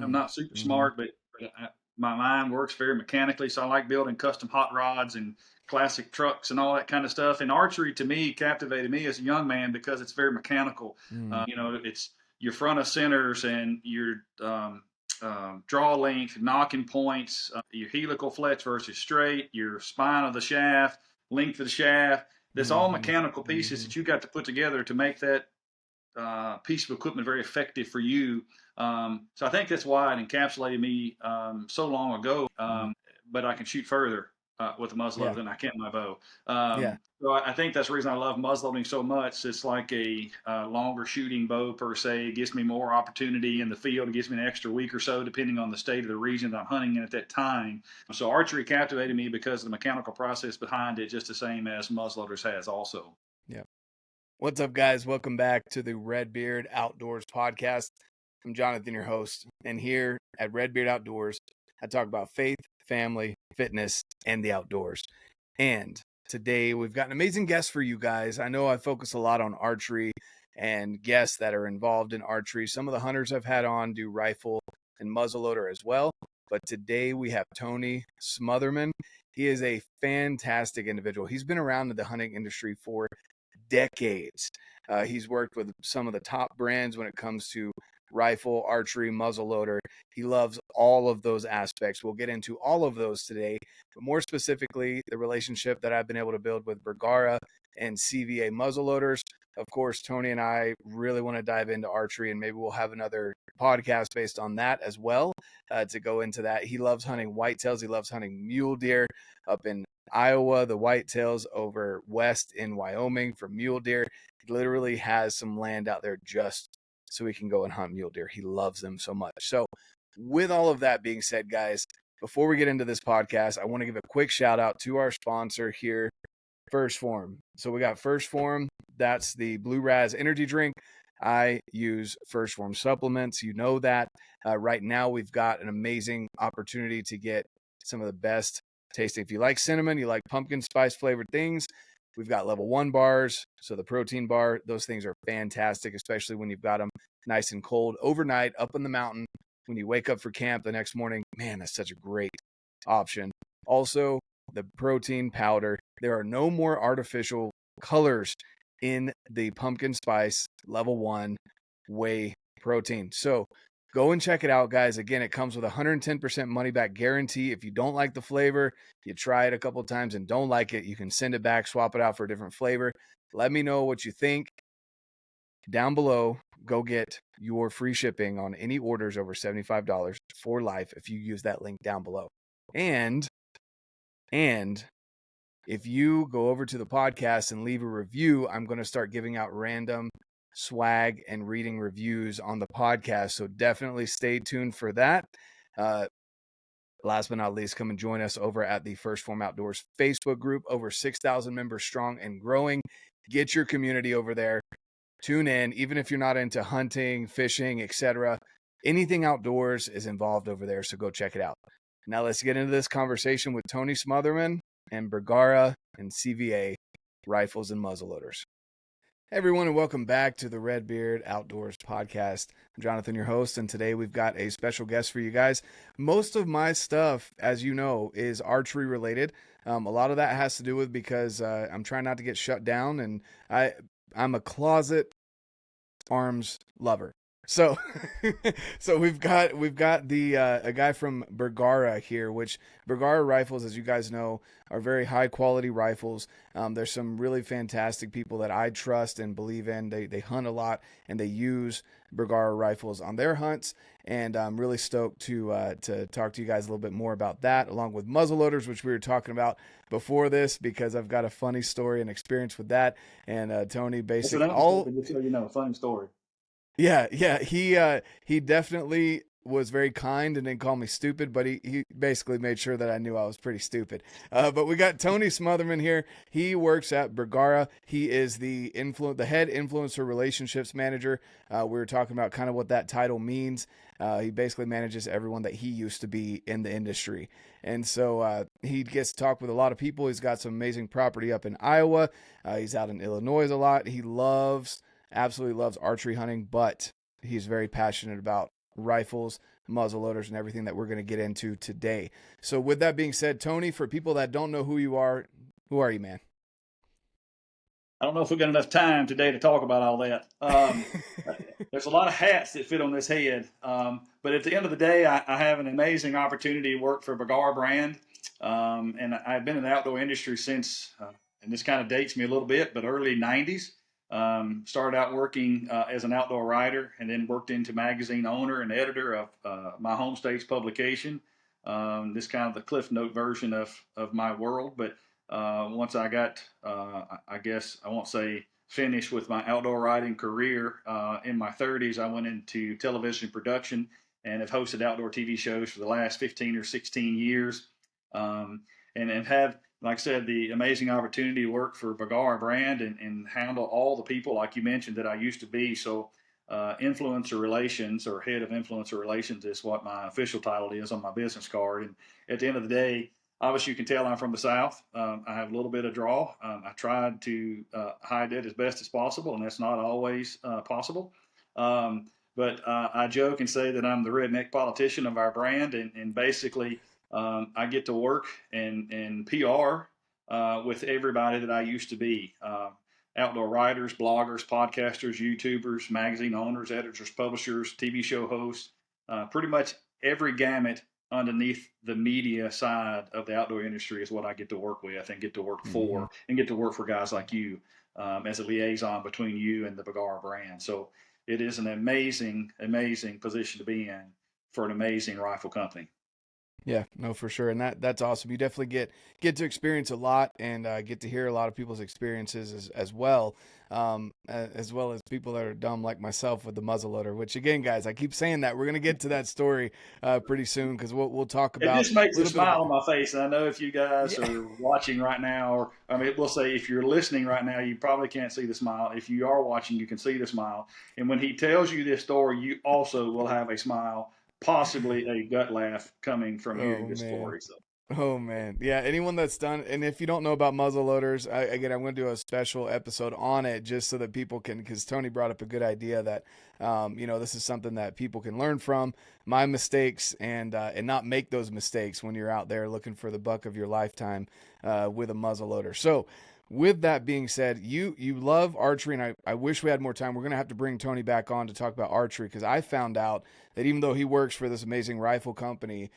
I'm not super smart, but my mind works very mechanically. So I like building custom hot rods and classic trucks and all that kind of stuff. And archery to me captivated me as a young man because it's very mechanical. It's your front of centers and your draw length, knocking points, your helical flex versus straight, your spine of the shaft, length of the shaft. There's all mechanical pieces that you got to put together to make that piece of equipment very effective for you. So I think that's why it encapsulated me so long ago. But I can shoot further with a muzzleloader than I can my bow. So I think that's the reason I love muzzleloading so much. It's like a longer shooting bow per se. It gives me more opportunity in the field. It gives me an extra week or so, depending on the state of the region that I'm hunting in at that time. So archery captivated me because of the mechanical process behind it, just the same as muzzleloaders has also. Yeah. What's up, guys? Welcome back to the RedBeard Outdoors podcast. I'm Jonathan, your host, and here at RedBeard Outdoors, I talk about faith, family, fitness, and the outdoors. And today we've got an amazing guest for you guys. I know I focus a lot on archery and guests that are involved in archery. Some of the hunters I've had on do rifle and muzzleloader as well. But today we have Tony Smotherman. He is a fantastic individual. He's been around in the hunting industry for decades. He's worked with some of the top brands when it comes to rifle, archery, muzzleloader. He loves all of those aspects. We'll get into all of those today, but more specifically, the relationship that I've been able to build with Bergara and CVA muzzleloaders. Of course, Tony and I really want to dive into archery, and maybe we'll have another podcast based on that as well to go into that. He loves hunting whitetails. He loves hunting mule deer up in Iowa, the whitetails over west in Wyoming for mule deer. He literally has some land out there just so he can go and hunt mule deer. He loves them so much. So with all of that being said, guys, before we get into this podcast, I want to give a quick shout out to our sponsor here, First Phorm. So we got First Phorm. That's the Blue Raz energy drink. I use First Phorm supplements. You know that. Right now, we've got an amazing opportunity to get some of the best tasting. If you like cinnamon, you like pumpkin spice flavored things, we've got level 1 bars. So the protein bar, those things are fantastic, especially when you've got them nice and cold overnight up in the mountain. When you wake up for camp the next morning, man, that's such a great option. Also, the protein powder. There are no more artificial colors in the pumpkin spice level 1 whey protein. So go and check it out, guys. Again, it comes with a 110% money back guarantee. If you don't like the flavor, you try it a couple of times and don't like it, you can send it back, swap it out for a different flavor. Let me know what you think down below. Go get your free shipping on any orders over $75 for life if you use that link down below. And if you go over to the podcast and leave a review, I'm going to start giving out random swag and reading reviews on the podcast. So definitely stay tuned for that. Last but not least, come and join us over at the First Phorm Outdoors Facebook group, over 6,000 members strong and growing. Get your community over there. Tune in, even if you're not into hunting, fishing, etc. Anything outdoors is involved over there, so go check it out. Now let's get into this conversation with Tony Smotherman and Bergara and CVA rifles and muzzleloaders. Hey everyone, and welcome back to the RedBeard Outdoors podcast. I'm Jonathan, your host, and today we've got a special guest for you guys. Most of my stuff, as you know, is archery related. A lot of that has to do with because I'm trying not to get shut down, and I'm a closet arms lover. So, we've got the a guy from Bergara here, which Bergara rifles, as you guys know, are very high quality rifles. There's some really fantastic people that I trust and believe in. They hunt a lot and they use Bergara rifles on their hunts, and I'm really stoked to talk to you guys a little bit more about that, along with muzzleloaders, which we were talking about before this, because I've got a funny story and experience with that. And Tony basically just so you know, funny story. Yeah, he definitely was very kind and didn't call me stupid, but he basically made sure that I knew I was pretty stupid. But we got Tony Smotherman here. He works at Bergara. He is the head influencer relationships manager. We were talking about kind of what that title means. He basically manages everyone that he used to be in the industry. And so he gets to talk with a lot of people. He's got some amazing property up in Iowa. He's out in Illinois a lot. He absolutely loves archery hunting, but he's very passionate about rifles, muzzleloaders and everything that we're going to get into today. So with that being said, Tony, for people that don't know who you are you, man? I don't know if we've got enough time today to talk about all that. There's a lot of hats that fit on this head. But at the end of the day, I have an amazing opportunity to work for Bergara brand. And I've been in the outdoor industry since, and this kind of dates me a little bit, but early 90s. Started out working as an outdoor writer, and then worked into magazine owner and editor of my home state's publication. This kind of the Cliff Note version of my world. But once I got, I guess I won't say finished with my outdoor writing career in my 30s, I went into television production and have hosted outdoor TV shows for the last 15 or 16 years. And have, like I said, the amazing opportunity to work for Bergara brand and handle all the people, like you mentioned, that I used to be. So influencer relations, or head of influencer relations, is what my official title is on my business card. And at the end of the day, obviously you can tell I'm from the South. I have a little bit of drawl. I tried to hide it as best as possible, and that's not always possible. But I joke and say that I'm the redneck politician of our brand, and basically I get to work and PR with everybody that I used to be. Outdoor writers, bloggers, podcasters, YouTubers, magazine owners, editors, publishers, TV show hosts, pretty much every gamut underneath the media side of the outdoor industry is what I get to work with and get to work for, and get to work for guys like you as a liaison between you and the Bergara brand. So it is an amazing, amazing position to be in for an amazing rifle company. Yeah, no, for sure. And that's awesome. You definitely get to experience a lot, and get to hear a lot of people's experiences as well as people that are dumb like myself with the muzzleloader, which again, guys, I keep saying that we're going to get to that story pretty soon, because we'll talk about it. Just makes a smile on my face. And I know if you guys are watching right now, or I mean, we'll say if you're listening right now, you probably can't see the smile. If you are watching, you can see the smile. And when he tells you this story, you also will have a smile, possibly a gut laugh coming from hearing this story. So. Oh man, yeah. Anyone that's done, and if you don't know about muzzleloaders, I'm going to do a special episode on it just so that people can, because Tony brought up a good idea that, this is something that people can learn from my mistakes and not make those mistakes when you're out there looking for the buck of your lifetime with a muzzleloader. So, with that being said, you love archery, and I wish we had more time. We're going to have to bring Tony back on to talk about archery, because I found out that even though he works for this amazing rifle company,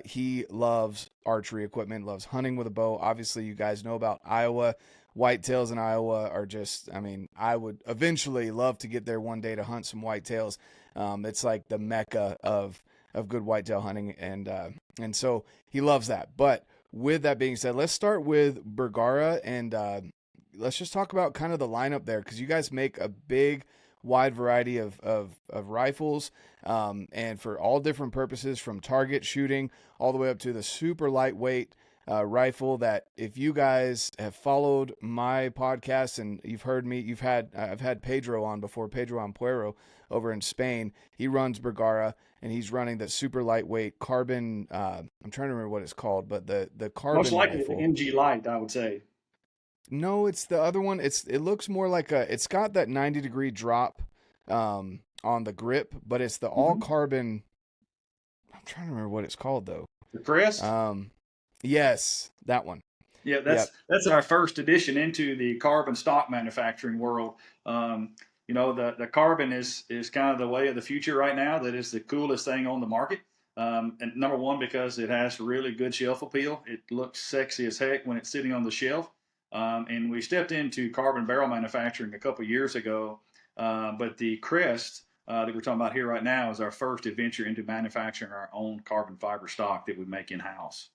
he loves archery equipment, loves hunting with a bow. Obviously, you guys know about Iowa. Whitetails in Iowa are just, I would eventually love to get there one day to hunt some whitetails. It's like the mecca of good whitetail hunting, and so he loves that. But with that being said, let's start with Bergara, and let's just talk about kind of the lineup there, because you guys make a big, wide variety of rifles, and for all different purposes, from target shooting all the way up to the super lightweight rifle that, if you guys have followed my podcast and you've heard me, I've had Pedro on before, Pedro Ampuero over in Spain. He runs Bergara, and he's running the super lightweight carbon. I'm trying to remember what it's called, but the carbon most likely rifle. The MG Light, I would say. No, it's the other one. It looks more like it's got that 90-degree drop on the grip, but it's the all carbon. I'm trying to remember what it's called though. The Crest. Yes, that one. Yeah, that's our first edition into the carbon stock manufacturing world. The carbon is kind of the way of the future right now. That is the coolest thing on the market. And number one, because it has really good shelf appeal. It looks sexy as heck when it's sitting on the shelf. And we stepped into carbon barrel manufacturing a couple years ago. But the Crest that we're talking about here right now is our first adventure into manufacturing our own carbon fiber stock that we make in-house.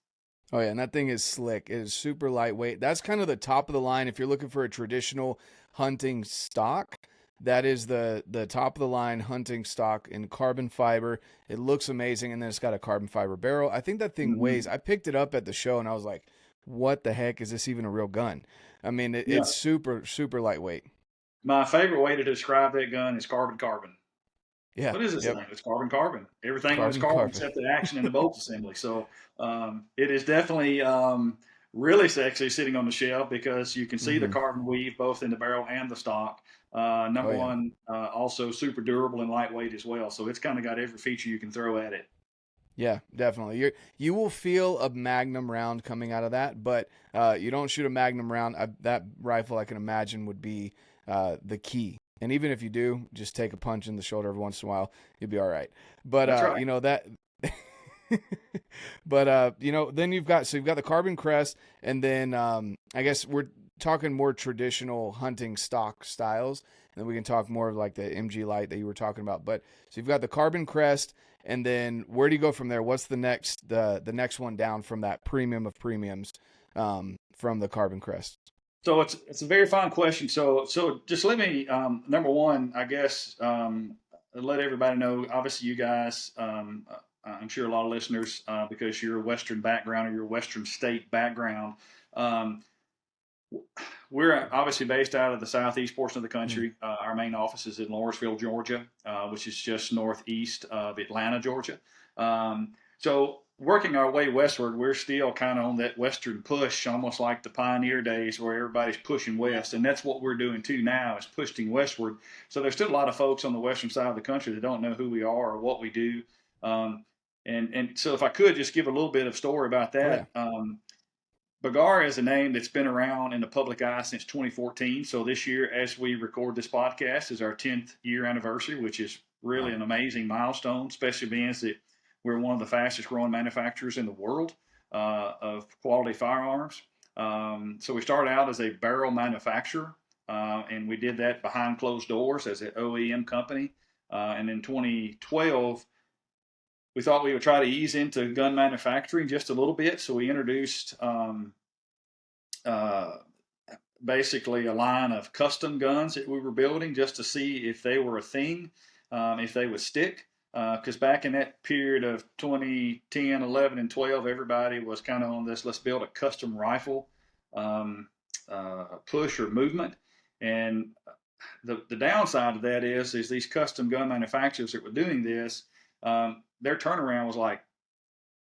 Oh yeah, and that thing is slick. It is super lightweight. That's kind of the top of the line. If you're looking for a traditional hunting stock, that is the top of the line hunting stock in carbon fiber. It looks amazing, and then it's got a carbon fiber barrel. I think that thing weighs, I picked it up at the show, and I was like, what the heck, is this even a real gun? It's super, super lightweight. My favorite way to describe that gun is carbon. Yeah. What is this thing? It's carbon. Everything is carbon except the action and the bolt assembly. So it is definitely really sexy sitting on the shelf because you can see the Mm-hmm. carbon weave both in the barrel and the stock. Oh Number yeah. one, also super durable and lightweight as well. So it's kind of got every feature you can throw at it. Yeah, definitely. You will feel a Magnum round coming out of that, but you don't shoot a Magnum round. That rifle, I can imagine, would be the key. And even if you do, just take a punch in the shoulder every once in a while, you'll be all right. But That's right. that. But then you've got the carbon crest, and then I guess we're talking more traditional hunting stock styles, and then we can talk more of like the MG Light that you were talking about. But so you've got the carbon crest, and then where do you go from there? What's the next one down from that premium of premiums from the carbon crest? So it's a very fine question. So just let me number one, I guess, let everybody know. Obviously, you guys, I'm sure a lot of listeners, because you're a Western background or you're a Western state background. Um, we're obviously based out of the southeast portion of the country. Our main office is in Lawrenceville, Georgia, which is just northeast of Atlanta, Georgia. So working our way westward, we're still kind of on that western push, almost like the pioneer days where everybody's pushing west. And that's what we're doing too now, is pushing westward. So there's still a lot of folks on the western side of the country that don't know who we are or what we do. And so if I could just give a little bit of story about Oh yeah. that. Bagar is a name that's been around in the public eye since 2014. So this year, as we record this podcast, is our 10th year anniversary, which is really Wow. an amazing milestone, especially being that we're one of the fastest growing manufacturers in the world of quality firearms. So we started out as a barrel manufacturer, and we did that behind closed doors as an OEM company. And in 2012, we thought we would try to ease into gun manufacturing just a little bit. So we introduced uh, basically a line of custom guns that we were building just to see if they were a thing, if they would stick. Because back in that period of 2010, 11, and 12, everybody was kind of on this let's build a custom rifle push or movement. And the downside of that is these custom gun manufacturers that were doing this, their turnaround was like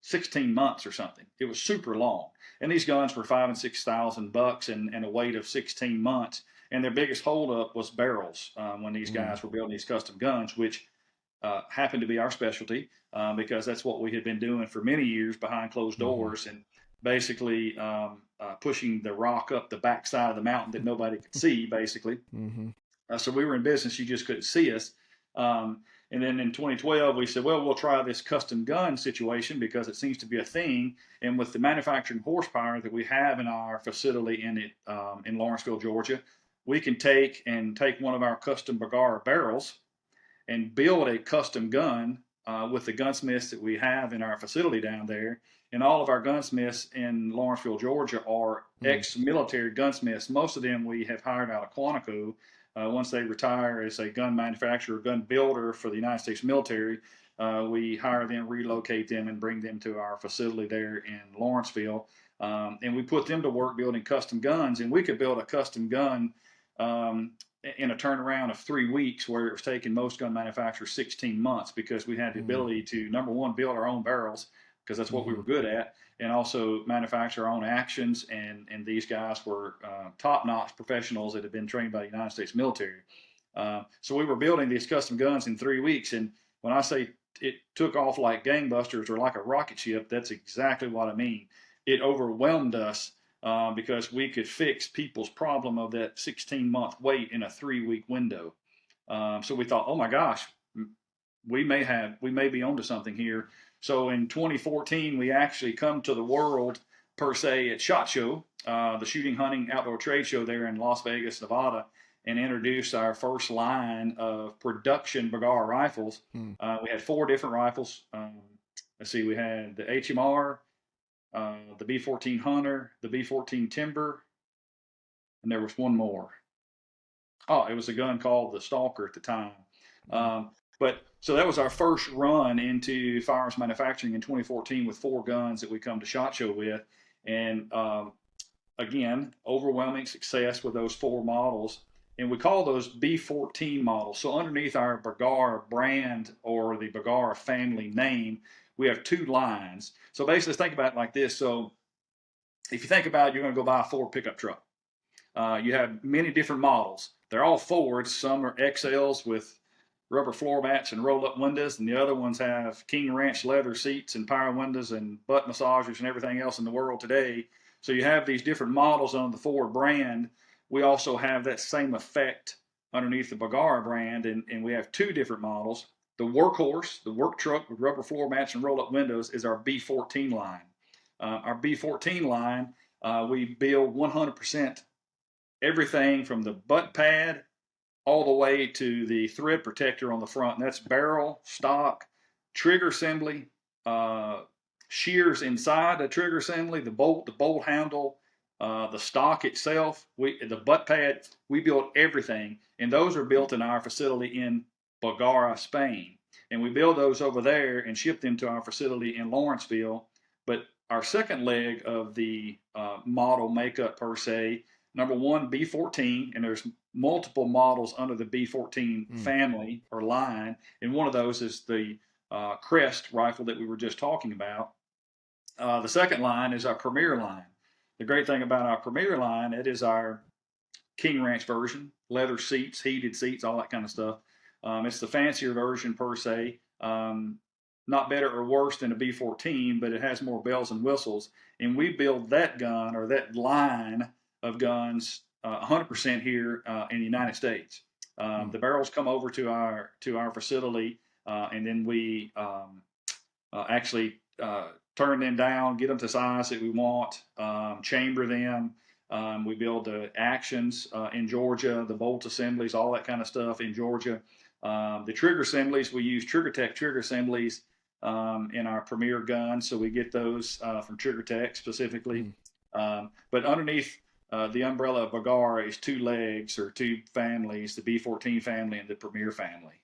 16 months or something. It was super long. And these guns were $5,000 and $6,000 and a weight of 16 months. And their biggest holdup was barrels when these guys were building these custom guns, which happened to be our specialty because that's what we had been doing for many years behind closed doors and basically pushing the rock up the backside of the mountain that nobody could see, basically. So we were in business, you just couldn't see us. And then in 2012, we said, well, we'll try this custom gun situation because it seems to be a thing. And with the manufacturing horsepower that we have in our facility in Lawrenceville, Georgia, we can take one of our custom Bagar barrels and build a custom gun with the gunsmiths that we have in our facility down there. And all of our gunsmiths in Lawrenceville, Georgia are ex-military gunsmiths. Most of them we have hired out of Quantico. Once they retire as a gun manufacturer, gun builder for the United States military, we hire them, relocate them, and bring them to our facility there in Lawrenceville. And we put them to work building custom guns. And we could build a custom gun in a turnaround of 3 weeks, where it was taking most gun manufacturers 16 months because we had the ability to, number one, build our own barrels because that's what we were good at, and also manufacture our own actions. And these guys were top-notch professionals that had been trained by the United States military. So we were building these custom guns in 3 weeks. And when I say it took off like gangbusters or like a rocket ship, that's exactly what I mean. It overwhelmed us because we could fix people's problem of that 16-month wait in a 3-week window. So we thought, oh my gosh, we may be onto something here. So in 2014, we actually come to the world per se at SHOT Show, the shooting, hunting, outdoor trade show there in Las Vegas, Nevada, and introduced our first line of production Bagar rifles. We had 4 different rifles. Let's see, we had the HMR, the B14 Hunter, the B14 Timber, and there was one more. Oh, it was a gun called the Stalker at the time. But so that was our first run into firearms manufacturing in 2014 with 4 guns that we come to SHOT Show with. And again, overwhelming success with those 4 models. And we call those B14 models. So underneath our Bagar brand or the Bagar family name, we have 2 lines. So basically, let's think about it like this. So if you think about it, you're going to go buy a Ford pickup truck. You have many different models. They're all Fords. Some are XLs with rubber floor mats and roll-up windows, and the other ones have King Ranch leather seats and power windows and butt massagers and everything else in the world today. So you have these different models under the Ford brand. We also have that same effect underneath the Bergara brand, and we have two different models. The workhorse, the work truck with rubber floor mats and roll-up windows, is our B14 line. Our B14 line, we build 100% everything from the butt pad all the way to the thread protector on the front. And that's barrel, stock, trigger assembly, shears inside the trigger assembly, the bolt handle, the stock itself, the butt pad. We build everything, and those are built in our facility in Bergara, Spain. And we build those over there and ship them to our facility in Lawrenceville. But our second leg of the model makeup per se, number one, B14, and there's multiple models under the B14 family or line, and one of those is the Crest rifle that we were just talking about. The second line is our Premier line. The great thing about our Premier line, it is our King Ranch version, leather seats, heated seats, all that kind of stuff. It's the fancier version per se. Not better or worse than a B14, but it has more bells and whistles. And we build that gun or that line of guns 100% here in the United States. The barrels come over to our facility, and then we actually turn them down, get them to size that we want, chamber them. We build the actions in Georgia, the bolt assemblies, all that kind of stuff in Georgia. The trigger assemblies, we use Kryptek trigger assemblies in our Premier gun, so we get those from Kryptek specifically. But underneath the umbrella of Bergara is two legs or two families, the B14 family and the Premier family.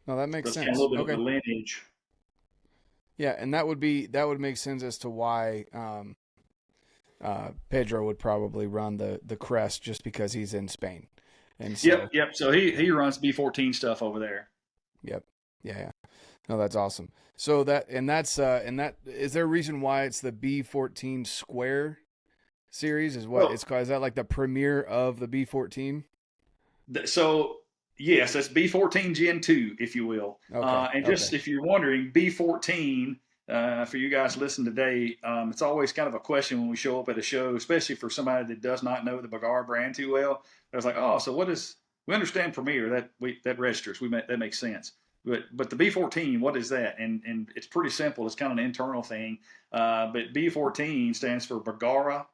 No, that makes sense. Kind of a little bit of the lineage. Yeah, and that would make sense as to why Pedro would probably run the Crest, just because he's in Spain. And so, yep. So he runs B14 stuff over there. Yep. Yeah. No, that's awesome. So that is there a reason why it's the B14 Square series? Is what it's called? Is that like the Premier of the B14? So yes, that's B14 Gen 2, if you will. Okay. And just if you're wondering, B14 for you guys listening today, it's always kind of a question when we show up at a show, especially for somebody that does not know the Bergara brand too well. I was like, oh, so what is? We understand Premier, that registers. That makes sense. But the B14, what is that? And it's pretty simple. It's kind of an internal thing. But B14 stands for Bergara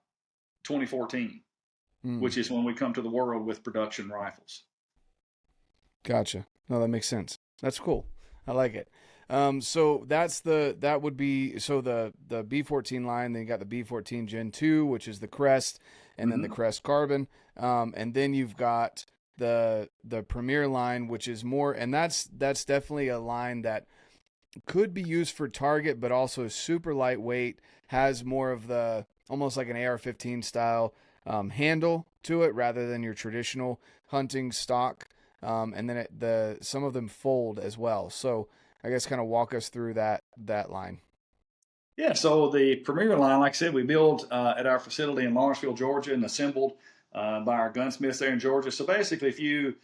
2014, which is when we come to the world with production rifles. Gotcha. No, that makes sense. That's cool. I like it. So the B14 line, then you got the B14 Gen 2, which is the Crest, and then the Crest Carbon. And then you've got the Premier line, which is more, and that's definitely a line that could be used for target, but also super lightweight, has more of the, almost like an AR-15 style handle to it rather than your traditional hunting stock. And then some of them fold as well. So I guess kind of walk us through that line. Yeah, so the Premier line, like I said, we build at our facility in Lawrenceville, Georgia, and assembled by our gunsmiths there in Georgia. So basically, if you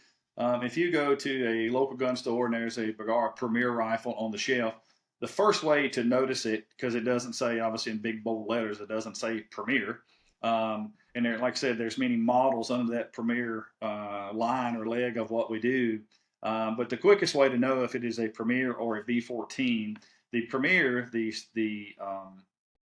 go to a local gun store and there's a Bergara Premier rifle on the shelf, the first way to notice it, because it doesn't say, obviously in big bold letters, it doesn't say Premier. And there, like I said, there's many models under that Premier line or leg of what we do. But the quickest way to know if it is a Premier or a B14, the Premier, the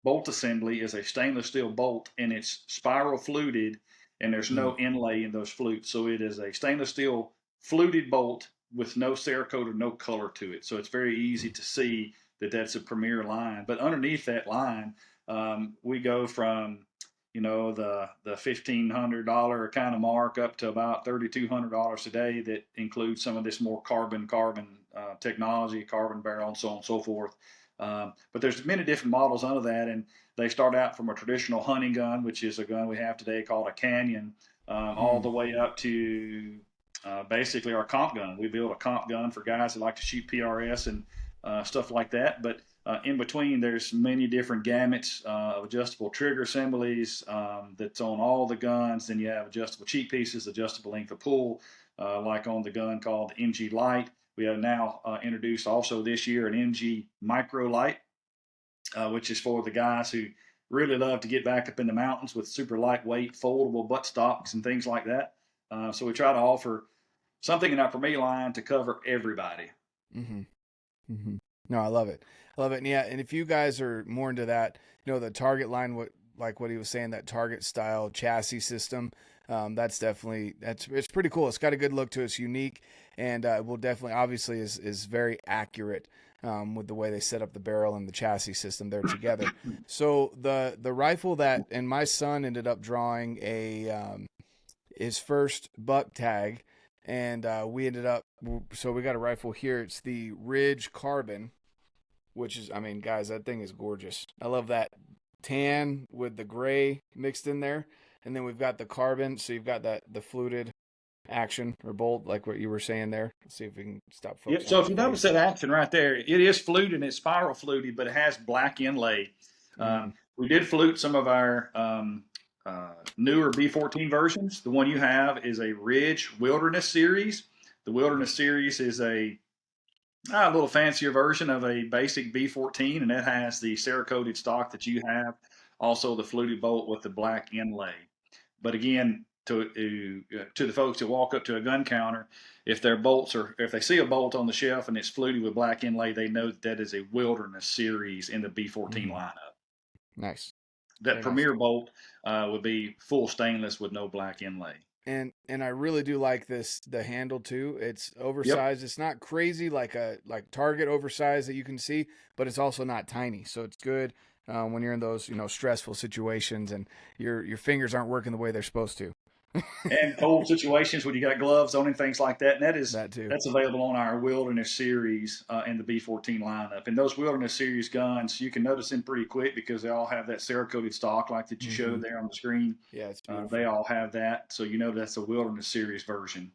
bolt assembly is a stainless steel bolt, and it's spiral fluted, and there's no inlay in those flutes. So it is a stainless steel fluted bolt with no Cerakote or no color to it. So it's very easy to see that that's a Premier line. But underneath that line, we go from the $1,500 kind of mark up to about $3,200 today. That includes some of this more carbon technology, carbon barrel, and so on and so forth. But there's many different models under that, and they start out from a traditional hunting gun, which is a gun we have today called a Canyon, all the way up to basically our comp gun. We build a comp gun for guys that like to shoot PRS and stuff like that. But In between, there's many different gamuts of adjustable trigger assemblies that's on all the guns. Then you have adjustable cheek pieces, adjustable length of pull, like on the gun called the MG Light. We have now introduced also this year an MG Micro Light, which is for the guys who really love to get back up in the mountains with super lightweight, foldable butt stocks and things like that. So we try to offer something in our Premier line to cover everybody. Mm-hmm. Mm-hmm. No, I love it. I love it. And yeah, and if you guys are more into that, the Target line, what he was saying, that Target style chassis system, that's definitely, it's pretty cool. It's got a good look to it. It's unique, and will definitely, obviously, is very accurate with the way they set up the barrel and the chassis system there together. So the rifle that, and my son ended up drawing his first buck tag, and we ended up, so we got a rifle here. It's the Ridge Carbon, which is, I mean, guys, that thing is gorgeous. I love that tan with the gray mixed in there. And then we've got the carbon, so you've got the fluted action or bolt, like what you were saying there. Let's see if we can stop focusing. Yeah, so if you notice that action right there, it is fluted and it's spiral fluted, but it has black inlay. We did flute some of our newer B14 versions. The one you have is a Ridge Wilderness Series. The Wilderness Series is a little fancier version of a basic B14, and it has the Cerakoted stock that you have, also the fluted bolt with the black inlay. But again, to the folks that walk up to a gun counter, if they see a bolt on the shelf and it's fluted with black inlay, they know that is a Wilderness Series in the B14 lineup. Nice. That Premier bolt would be full stainless with no black inlay. And I really do like the handle too. It's oversized. Yep. It's not crazy like Target oversized that you can see, but it's also not tiny. So it's good when you're in those stressful situations and your fingers aren't working the way they're supposed to. And cold situations when you got gloves on and things like that. And that's available on our Wilderness Series in the B14 lineup. And those Wilderness Series guns, you can notice them pretty quick because they all have that Cerakoted stock like that you showed there on the screen. Yeah, it's beautiful. They all have that. So that's a Wilderness Series version.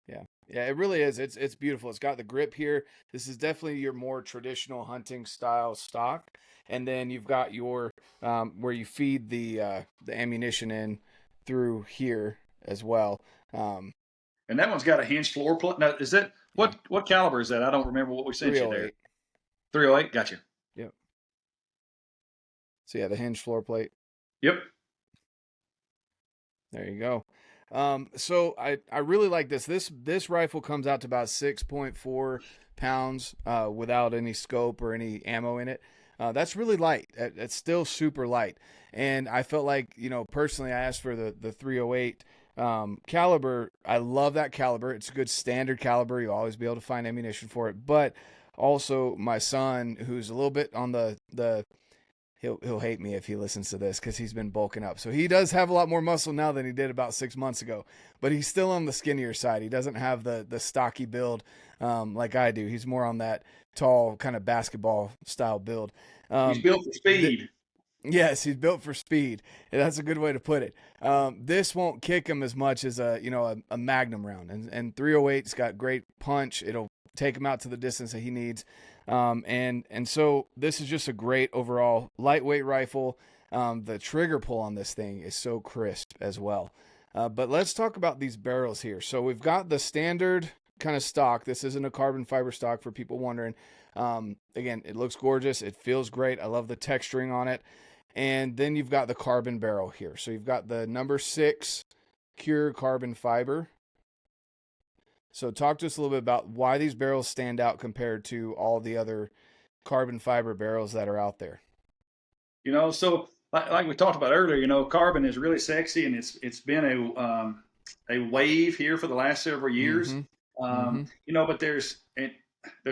Yeah. Yeah, it really is. It's beautiful. It's got the grip here. This is definitely your more traditional hunting style stock. And then you've got your where you feed the ammunition in through here as well. And that one's got a hinged floor plate. Now, is that what caliber is that? I don't remember what we sent you there. 308. Gotcha. Yep. So yeah, the hinged floor plate. Yep. There you go. So I really like this. This rifle comes out to about 6.4 pounds without any scope or any ammo in it. That's really light. It's still super light. And I felt like, personally, I asked for the 308 caliber. I love that caliber. It's a good standard caliber. You'll always be able to find ammunition for it. But also my son, who's a little bit on he'll hate me if he listens to this because he's been bulking up. So he does have a lot more muscle now than he did about 6 months ago. But he's still on the skinnier side. He doesn't have the stocky build like I do. He's more on that tall kind of basketball style build. He's built for speed. Yes, he's built for speed. That's a good way to put it. This won't kick him as much as a Magnum round, and 308's got great punch. It'll take him out to the distance that he needs. And so this is just a great overall lightweight rifle. The trigger pull on this thing is so crisp as well. But let's talk about these barrels here. So we've got the standard kind of stock. This isn't a carbon fiber stock for people wondering. Again, it looks gorgeous. It feels great. I love the texturing on it. And then you've got the carbon barrel here. So you've got the number 6 Cure carbon fiber. So talk to us a little bit about why these barrels stand out compared to all the other carbon fiber barrels that are out there. So like we talked about earlier, carbon is really sexy, and it's been a wave here for the last several years. But there's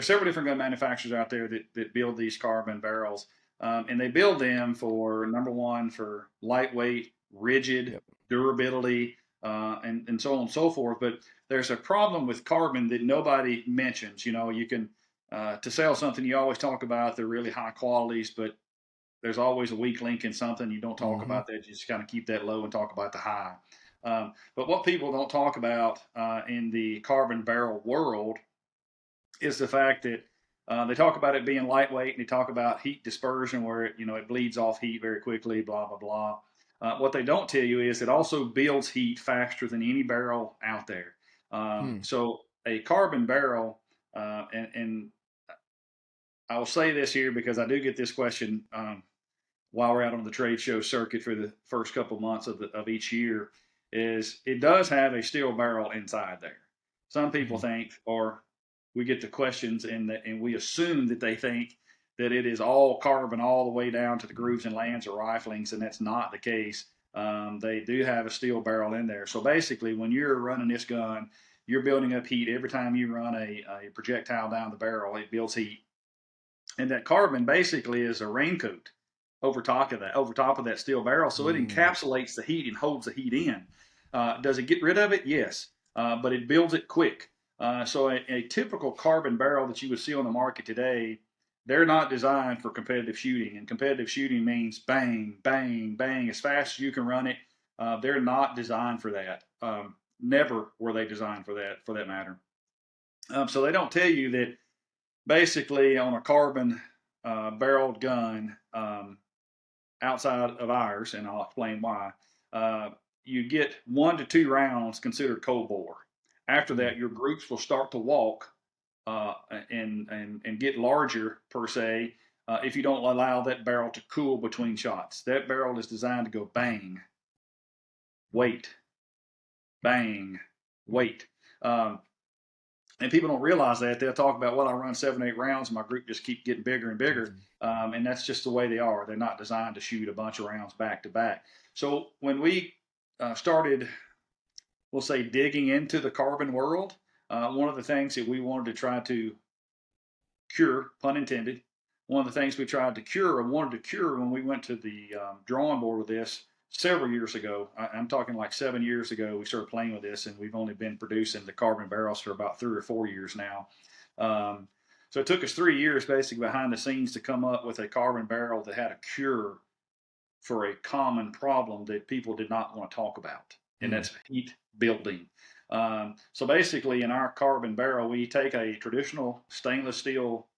several different gun manufacturers out there that build these carbon barrels, and they build them for, number one, for lightweight, rigid, durability, and so on and so forth. But there's a problem with carbon that nobody mentions. You can to sell something, you always talk about the really high qualities, but there's always a weak link in something. You don't talk about that. You just kind of keep that low and talk about the high. But what people don't talk about in the carbon barrel world is the fact that They talk about it being lightweight, and they talk about heat dispersion, where it bleeds off heat very quickly. Blah blah blah. What they don't tell you is it also builds heat faster than any barrel out there. So a carbon barrel, and I will say this here because I do get this question while we're out on the trade show circuit for the first couple months of each year, is it does have a steel barrel inside there. Some people think, or we get the questions and we assume that they think that it is all carbon all the way down to the grooves and lands or riflings, and that's not the case. They do have a steel barrel in there. So basically, when you're running this gun, you're building up heat. Every time you run a projectile down the barrel, it builds heat. And that carbon basically is a raincoat over top of that steel barrel. So it encapsulates the heat and holds the heat in. Does it get rid of it? Yes. But it builds it quick. So a typical carbon barrel that you would see on the market today, they're not designed for competitive shooting. And competitive shooting means bang, bang, bang, as fast as you can run it. They're not designed for that. Never were they designed for that matter. So they don't tell you that basically on a carbon barreled gun outside of ours, and I'll explain why, you get 1 to 2 rounds considered cold bore. After that, your groups will start to walk and get larger, per se, if you don't allow that barrel to cool between shots. That barrel is designed to go bang, wait, bang, wait. And people don't realize that. They'll talk about, well, I run 7, 8 rounds, and my group just keep getting bigger and bigger. And that's just the way they are. They're not designed to shoot a bunch of rounds back to back. So when we started, we'll say, digging into the carbon world, one of the things that we wanted to try to cure, pun intended, one of the things we tried to cure or wanted to cure when we went to the drawing board with this several years ago, I'm talking like 7 years ago, we started playing with this, and we've only been producing the carbon barrels for about 3 or 4 years now. So it took us 3 years basically behind the scenes to come up with a carbon barrel that had a cure for a common problem that people did not want to talk about, and that's heat building. So basically in our carbon barrel, we take a traditional stainless steel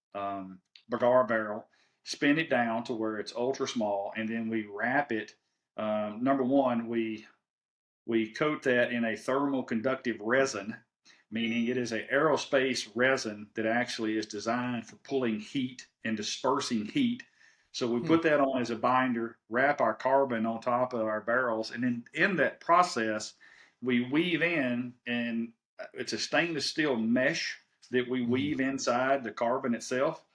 Bergara barrel, spin it down to where it's ultra small, and then we wrap it. Number one, we coat that in a thermal conductive resin, meaning it is an aerospace resin that actually is designed for pulling heat and dispersing heat. So we put that on as a binder, wrap our carbon on top of our barrels, and then in that process, we weave in, and it's a stainless steel mesh that we weave inside the carbon itself.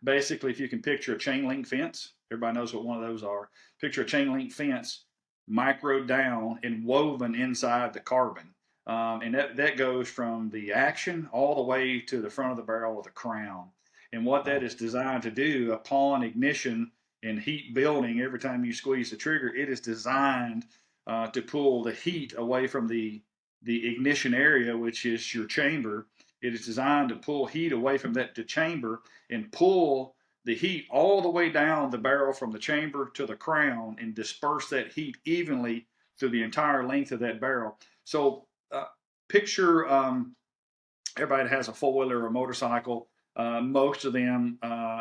Basically, if you can picture a chain link fence, everybody knows what one of those are. Picture a chain link fence microed down and woven inside the carbon. And that goes from the action all the way to the front of the barrel of the crown. And what that is designed to do upon ignition and heat building, every time you squeeze the trigger, it is designed to pull the heat away from the ignition area, which is your chamber. It is designed to pull heat away from the chamber and pull the heat all the way down the barrel from the chamber to the crown and disperse that heat evenly through the entire length of that barrel. So picture everybody that has a four-wheeler or a motorcycle. Most of them,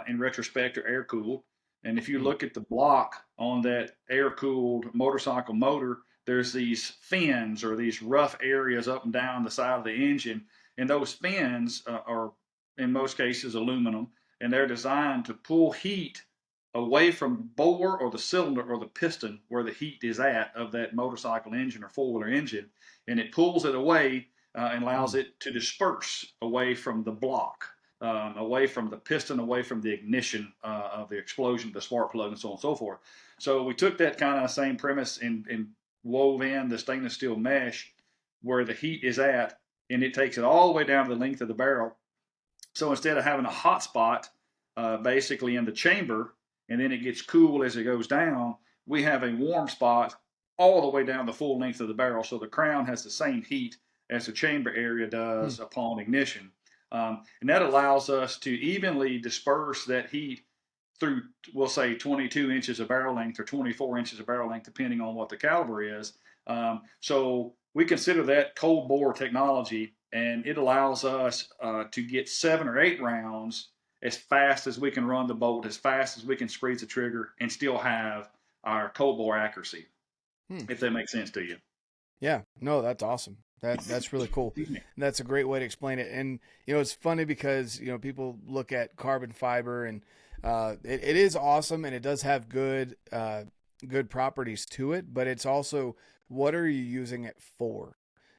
in retrospect, are air-cooled. And if you look at the block on that air-cooled motorcycle motor, there's these fins or these rough areas up and down the side of the engine. And those fins are, in most cases, aluminum. And they're designed to pull heat away from the bore or the cylinder or the piston where the heat is at of that motorcycle engine or four-wheeler engine. And it pulls it away and allows it to disperse away from the block. Away from the piston, away from the ignition of the explosion, the spark plug, and so on and so forth. So we took that kind of same premise and wove in the stainless steel mesh where the heat is at, and it takes it all the way down to the length of the barrel. So instead of having a hot spot basically in the chamber, and then it gets cool as it goes down, we have a warm spot all the way down the full length of the barrel. So the crown has the same heat as the chamber area does upon ignition. And that allows us to evenly disperse that heat through, we'll say, 22 inches of barrel length or 24 inches of barrel length, depending on what the caliber is. So we consider that cold bore technology and it allows us to get 7 or 8 rounds as fast as we can run the bolt, as fast as we can squeeze the trigger, and still have our cold bore accuracy. If that makes sense to you. Yeah, no, that's awesome. That's really cool. That's a great way to explain it. And it's funny because people look at carbon fiber, and it is awesome, and it does have good properties to it. But it's also, what are you using it for?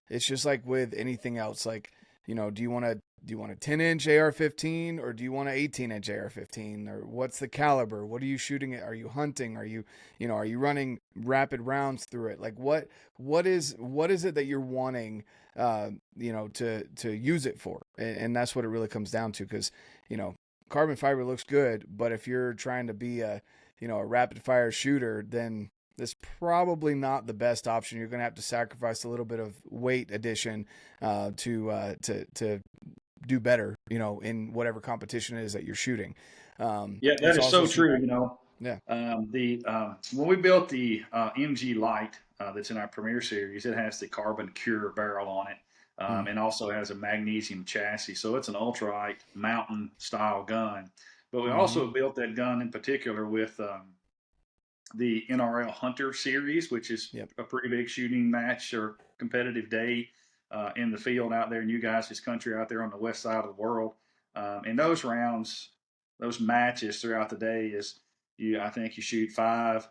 It's just like with anything else. Like, do you want a 10-inch AR-15, or do you want an 18-inch AR-15, or what's the caliber? What are you shooting at? Are you hunting? Are you running rapid rounds through it? Like, what is it that you're wanting, to use it for? And that's what it really comes down to. Because, carbon fiber looks good, but if you're trying to be a rapid fire shooter, then that's probably not the best option. You're going to have to sacrifice a little bit of weight addition to do better, in whatever competition it is that you're shooting. Yeah, that is so true. Yeah. When we built the MG Light that's in our Premier series, it has the carbon cure barrel on it, and also has a magnesium chassis. So it's an ultralight mountain style gun. But we also built that gun in particular with the NRL Hunter series, which is a pretty big shooting match or competitive day in the field out there in you guys' country out there on the west side of the world. And those rounds, those matches throughout the day I think you shoot 5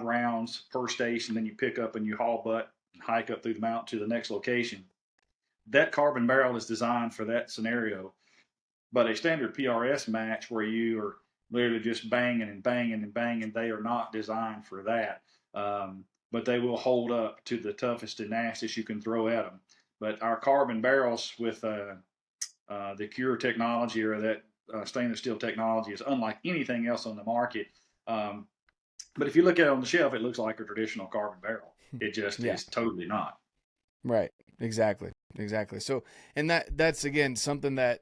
rounds per station, then you pick up and you haul butt and hike up through the mountain to the next location. That carbon barrel is designed for that scenario. But a standard PRS match where you are literally just banging and banging and banging, they are not designed for that. But they will hold up to the toughest and nastiest you can throw at them. But our carbon barrels with the Cure technology, or that stainless steel technology, is unlike anything else on the market. But if you look at it on the shelf, it looks like a traditional carbon barrel. It just is totally not. Right. Exactly. So, and that's again something that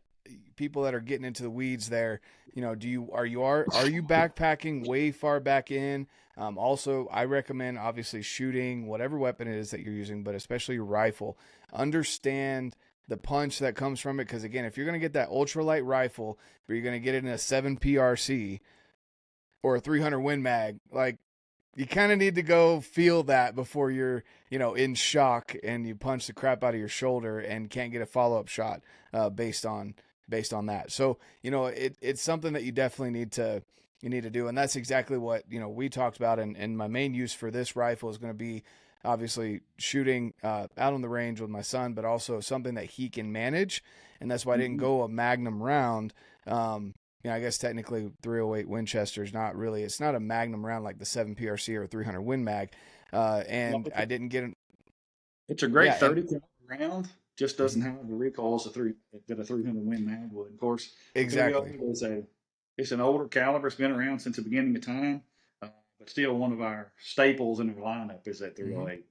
people that are getting into the weeds there, are you backpacking way far back in? Also, I recommend obviously shooting whatever weapon it is that you're using, but especially your rifle. Understand the punch that comes from it, because again, if you're going to get that ultralight rifle, but you're going to get it in a 7 PRC or a 300 Win Mag, like, you kind of need to go feel that before you're, in shock and you punch the crap out of your shoulder and can't get a follow-up shot based on that. So, it's something that you definitely need to do. And that's exactly what, we talked about. And my main use for this rifle is going to be obviously shooting out on the range with my son, but also something that he can manage. And that's why I didn't go a Magnum round. I guess technically 308 Winchester is not really, it's not a Magnum round like the 7 PRC or 300 Win Mag. And I didn't get it. It's a great 30 round. Just doesn't have the recoil as a 300 Win Mag would. Of course, exactly. It's an older caliber. It's been around since the beginning of time, but still one of our staples in our lineup is that 308.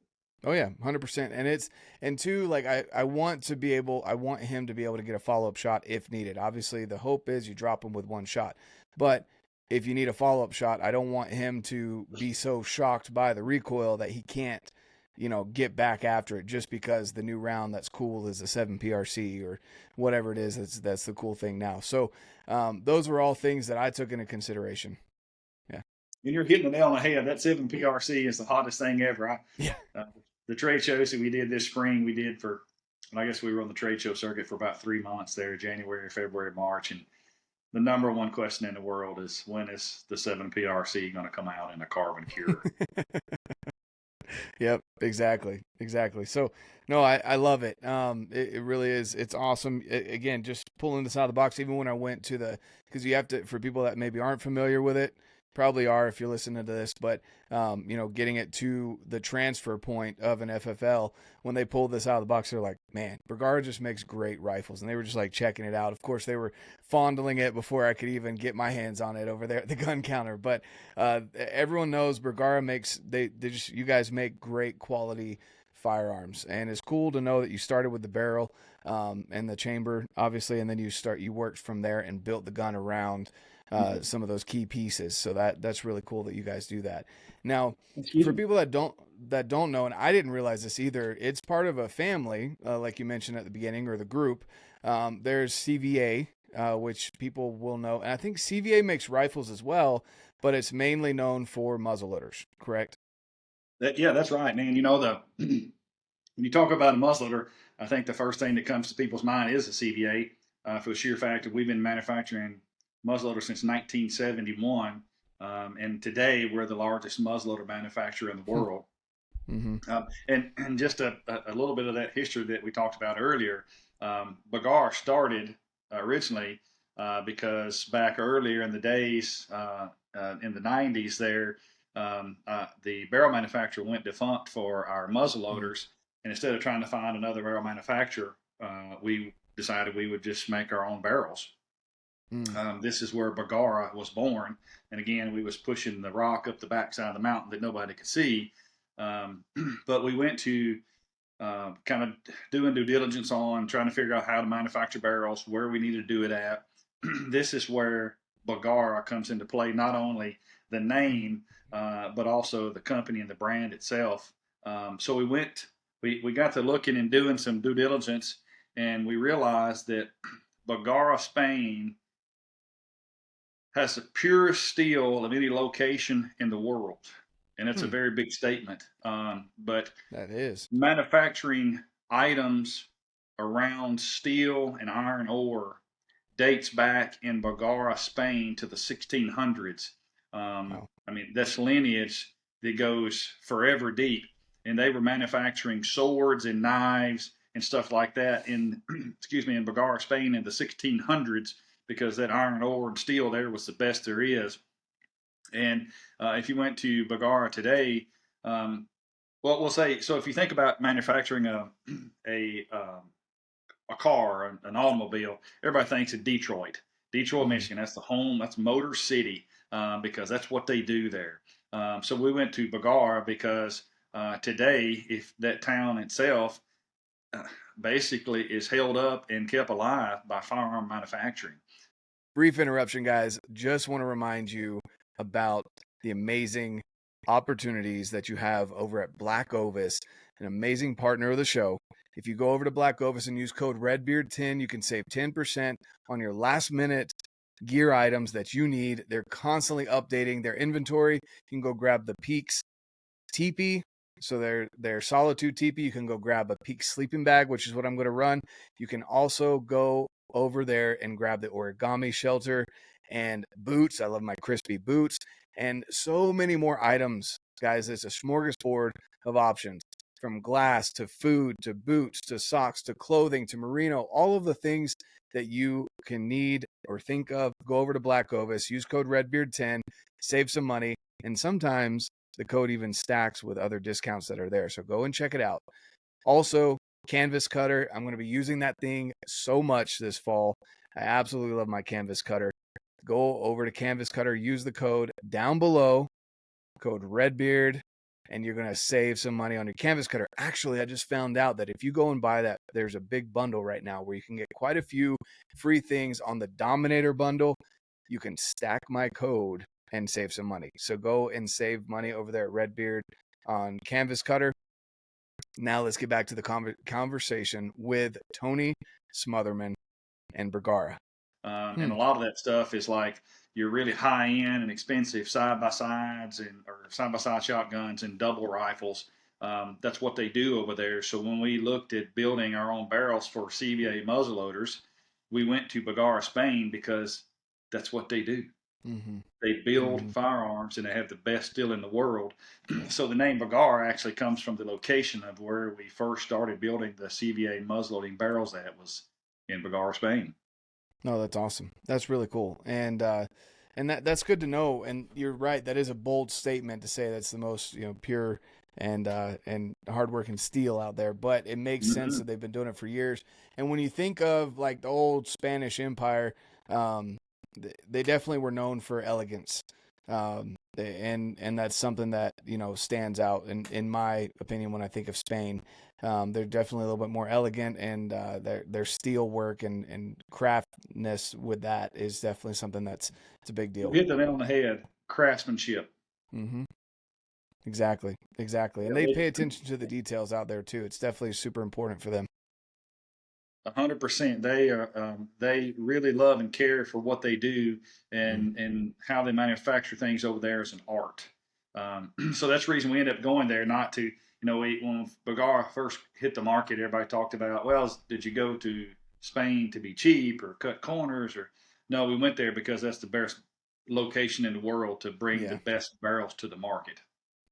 Oh yeah, 100%. And two, like I want him to be able to get a follow-up shot if needed. Obviously the hope is you drop him with one shot, but if you need a follow-up shot, I don't want him to be so shocked by the recoil that he can't, get back after it just because the new round that's cool is a 7 PRC or whatever it is. That's the cool thing now. So those were all things that I took into consideration. Yeah. And you're hitting the nail on the head. That 7 PRC is the hottest thing ever. The trade shows that we did this spring, I guess we were on the trade show circuit for about 3 months there, January, February, March. And the number one question in the world is, when is the 7 PRC going to come out in a carbon cure? Yep, exactly. So, no, I love it. It really is. It's awesome. Again, just pulling this out of the box, even when I went to because you have to, for people that maybe aren't familiar with it, probably are if you're listening to this, but getting it to the transfer point of an FFL, when they pulled this out of the box, they're like, man, Bergara just makes great rifles. And they were just like checking it out. Of course, they were fondling it before I could even get my hands on it over there at the gun counter. But everyone knows Bergara you guys make great quality firearms. And it's cool to know that you started with the barrel and the chamber, obviously, and then you worked from there and built the gun around some of those key pieces. So that's really cool that you guys do that. Now, for people that that don't know, and I didn't realize this either, it's part of a family, like you mentioned at the beginning, or the group. There's CVA, which people will know. And I think CVA makes rifles as well, but it's mainly known for muzzleloaders, correct? Yeah, that's right, man. You know, when you talk about a muzzleloader, I think the first thing that comes to people's mind is a CVA, for the sheer fact that we've been manufacturing muzzleloaders since 1971. And today we're the largest muzzleloader manufacturer in the world. Mm-hmm. And just a little bit of that history that we talked about earlier. Bagar started originally because back earlier in the days, in the 90s, the barrel manufacturer went defunct for our muzzleloaders. And instead of trying to find another barrel manufacturer, we decided we would just make our own barrels. This is where Bagara was born. And again, we was pushing the rock up the backside of the mountain that nobody could see. But we went to kind of doing due diligence on trying to figure out how to manufacture barrels, where we need to do it at. This is where Bagara comes into play, not only the name, but also the company and the brand itself. So we got to looking and doing some due diligence, and we realized that Bagara, Spain, has the purest steel of any location in the world. And it's a very big statement. But that is manufacturing items around steel and iron ore dates back in Bagara, Spain to the 1600s. Wow. I mean, that's lineage that goes forever deep. And they were manufacturing swords and knives and stuff like that in, in Bagara, Spain in the 1600s, because that iron ore and steel there was the best there is. And if you went to Bagara today, well, we'll say, so if you think about manufacturing a car, an automobile, everybody thinks of Detroit, Michigan. That's the home, that's Motor City, because that's what they do there. So we went to Bagara because today, if that town itself basically is held up and kept alive by firearm manufacturing. Brief interruption, guys. Just want to remind you about the amazing opportunities that you have over at BlackOvis, an amazing partner of the show. If you go over to BlackOvis and use code RedBeard10, you can save 10% on your last minute gear items that you need. They're constantly updating their inventory. You can go grab the Peaks teepee. So their Solitude teepee. You can go grab a Peak sleeping bag, which is what I'm going to run. You can also go over there and grab the origami shelter and boots. I love my crispy boots and so many more items, guys. It's a smorgasbord of options, from glass to food to boots to socks to clothing to merino, all of the things that you can need or think of. Go over to BlackOvis, use code RedBeard10, save some money, and sometimes the code even stacks with other discounts that are there. So go and check it out. Also, canvas cutter. I'm going to be using that thing so much this fall. I absolutely love my canvas cutter. Go over to canvas cutter, use the code down below, code RedBeard, and you're going to save some money on your canvas cutter. Actually, I just found out that if you go and buy that, there's a big bundle right now where you can get quite a few free things on the Dominator bundle. You can stack my code and save some money. So go and save money over there at RedBeard on canvas cutter. Now let's get back to the conversation with Tony Smotherman and Bagara. And a lot of that stuff is like your really high end and expensive side by sides or side by side shotguns and double rifles. That's what they do over there. So when we looked at building our own barrels for CVA muzzleloaders, we went to Bagara, Spain, because that's what they do. Mm-hmm. They build firearms and they have the best steel in the world. So the name Bagara actually comes from the location of where we first started building the CVA muzzleloading barrels. That was in Bagara, Spain. No, that's awesome. That's really cool. And that's good to know. And you're right. That is a bold statement to say that's the most, pure and hardworking steel out there. But it makes sense that they've been doing it for years. And when you think of like the old Spanish Empire, they definitely were known for elegance. And that's something that, stands out in my opinion when I think of Spain. They're definitely a little bit more elegant, and their steel work and craftness with that is definitely something it's a big deal. You hit the nail on the head. Craftsmanship. Mm-hmm. Exactly. Exactly. And Yeah, they pay attention to the details out there too. It's definitely super important for them. 100%. They really love and care for what they do, Mm. and how they manufacture things over there is an art. So that's the reason we ended up going there. Not to, when Bagara first hit the market, everybody talked about, well, did you go to Spain to be cheap or cut corners? Or no, we went there because that's the best location in the world to bring the Yeah. best barrels to the market.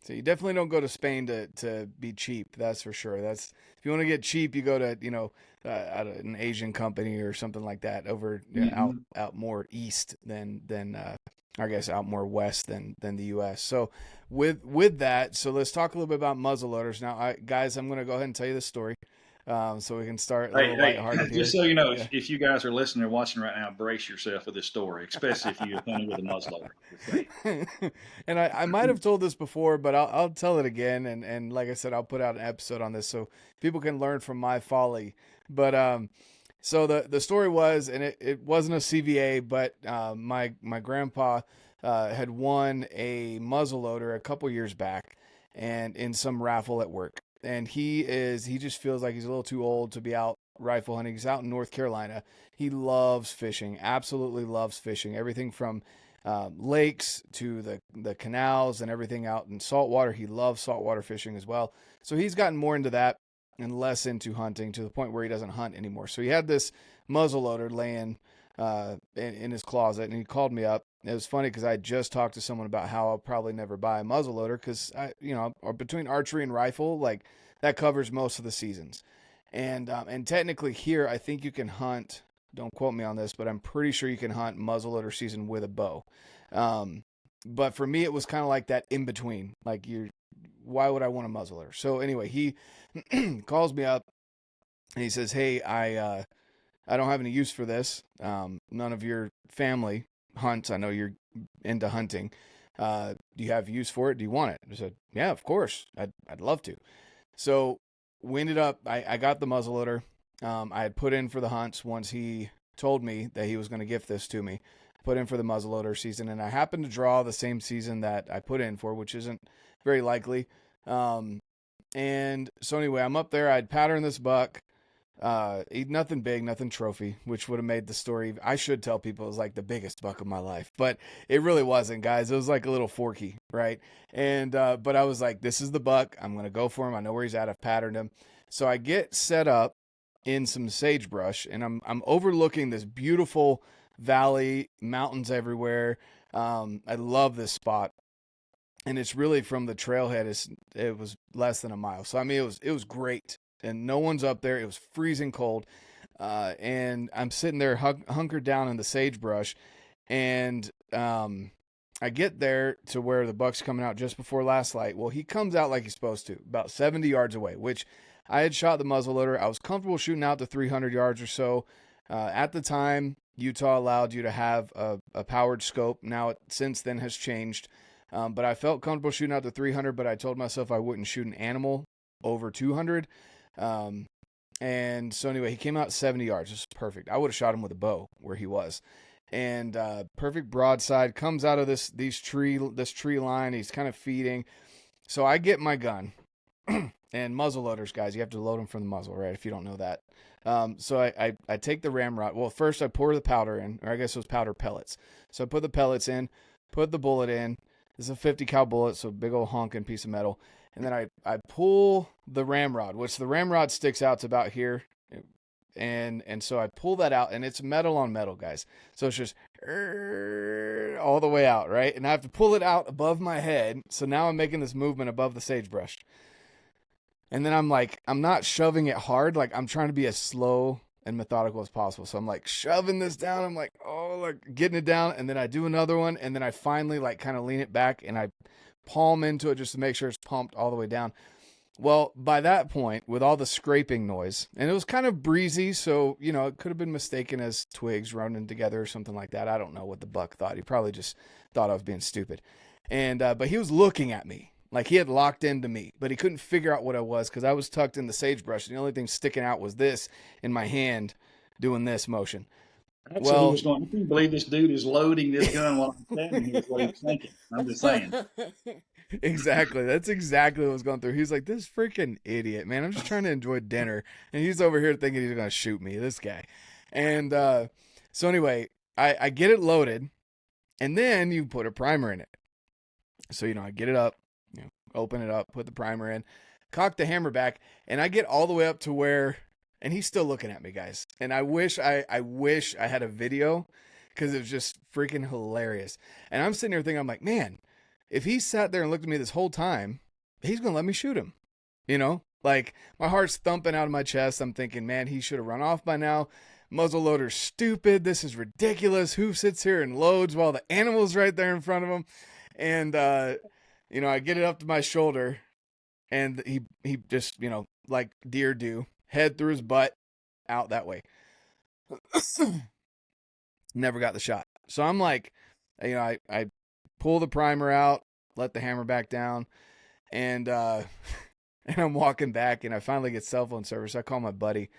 So you definitely don't go to Spain to be cheap. That's for sure. That's if you want to get cheap, you go to an Asian company or something like that over Hmm. out more east than I guess out more west than the U.S. So with that, so let's talk a little bit about muzzleloaders now, guys. I'm going to go ahead and tell you the story, so we can start a Hey, little hey, lighthearted just here. so you know, Yeah. if you guys are listening or watching right now, brace yourself for this story, especially if you're hunting with a muzzleloader. Just saying. And I might have told this before, but I'll tell it again. And like I said, I'll put out an episode on this so people can learn from my folly. But so the story was, and it wasn't a CVA, but my grandpa had won a muzzleloader a couple years back, and in some raffle at work. And he just feels like he's a little too old to be out rifle hunting. He's out in North Carolina. He loves fishing, absolutely loves fishing. Everything from lakes to the canals and everything out in saltwater. He loves saltwater fishing as well. So he's gotten more into that and less into hunting to the point where he doesn't hunt anymore. So he had this muzzleloader laying in his closet, and he called me up. It was funny because I just talked to someone about how I'll probably never buy a muzzleloader because between archery and rifle, like that covers most of the seasons. And technically here, I think you can hunt. Don't quote me on this, but I'm pretty sure you can hunt muzzleloader season with a bow. Um, but for me, it was kind of like that in between. Like why would I want a muzzleloader? So anyway, he calls me up and he says, "Hey, I don't have any use for this. None of your family hunts. I know you're into hunting. Do you have use for it? Do you want it?" I said, "Yeah, of course. I'd love to." So we ended up. I got the muzzleloader. I had put in for the hunts once he told me that he was going to gift this to me. Put in for the muzzleloader season, and I happened to draw the same season that I put in for, which isn't very likely. And so anyway, I'm up there. I'd pattern this buck. Nothing big, nothing trophy, which would have made the story. I should tell people it was like the biggest buck of my life, but it really wasn't, guys. It was like a little forky, right? And but I was like, this is the buck. I'm gonna go for him. I know where he's at. I've patterned him. So I get set up in some sagebrush, and I'm overlooking this beautiful valley, mountains everywhere. I love this spot, and it's really from the trailhead. It was less than a mile, so I mean it was great, and no one's up there. It was freezing cold, and I'm sitting there hunkered down in the sagebrush, and I get there to where the buck's coming out just before last light. Well, he comes out like he's supposed to, about 70 yards away, which I had shot the muzzleloader. I was comfortable shooting out to 300 yards or so. At the time, Utah allowed you to have a powered scope. Now, it since then has changed. But I felt comfortable shooting out to 300, but I told myself I wouldn't shoot an animal over 200. And so anyway, he came out 70 yards. This is perfect. I would have shot him with a bow where he was. And perfect broadside comes out of this tree line. He's kind of feeding. So I get my gun. And muzzle loaders, guys, you have to load them from the muzzle, right? If you don't know that. So I take the ramrod. Well, first I pour the powder in, or I guess it was powder pellets. So I put the pellets in, put the bullet in. This is a 50 cal bullet, so big old honking piece of metal. And then I pull the ramrod, which the ramrod sticks out to about here. And so I pull that out, and it's metal on metal, guys. So it's just all the way out, right? And I have to pull it out above my head. So now I'm making this movement above the sagebrush. And then I'm like, I'm not shoving it hard. Like, I'm trying to be as slow and methodical as possible. So I'm like shoving this down. I'm like, oh, like getting it down. And then I do another one. And then I finally like kind of lean it back and I palm into it just to make sure it's pumped all the way down. Well, by that point, with all the scraping noise, and it was kind of breezy, so, it could have been mistaken as twigs running together or something like that. I don't know what the buck thought. He probably just thought I was being stupid. And, but he was looking at me. Like he had locked into me, but he couldn't figure out what I was because I was tucked in the sagebrush. And the only thing sticking out was this in my hand doing this motion. Actually, he Well, was going, I can't believe this dude is loading this gun while I'm standing here, is what he was thinking. I'm just saying. exactly. That's exactly what was going through. He's like, this freaking idiot, man. I'm just trying to enjoy dinner. And he's over here thinking he's going to shoot me, this guy. And so anyway, I get it loaded, and then you put a primer in it. So, I get it up, open it up, put the primer in, cock the hammer back, and I get all the way up to where, and he's still looking at me, guys. And I wish I had a video, because it was just freaking hilarious. And I'm sitting here thinking, I'm like, man, if he sat there and looked at me this whole time, he's going to let me shoot him. Like, my heart's thumping out of my chest. I'm thinking, man, he should have run off by now. Muzzleloader's stupid. This is ridiculous. Who sits here and loads while the animal's right there in front of him? And, I get it up to my shoulder, and he just, like deer do, head through his butt, out that way. Never got the shot. So I'm like, I pull the primer out, let the hammer back down, and I'm walking back, and I finally get cell phone service. I call my buddy.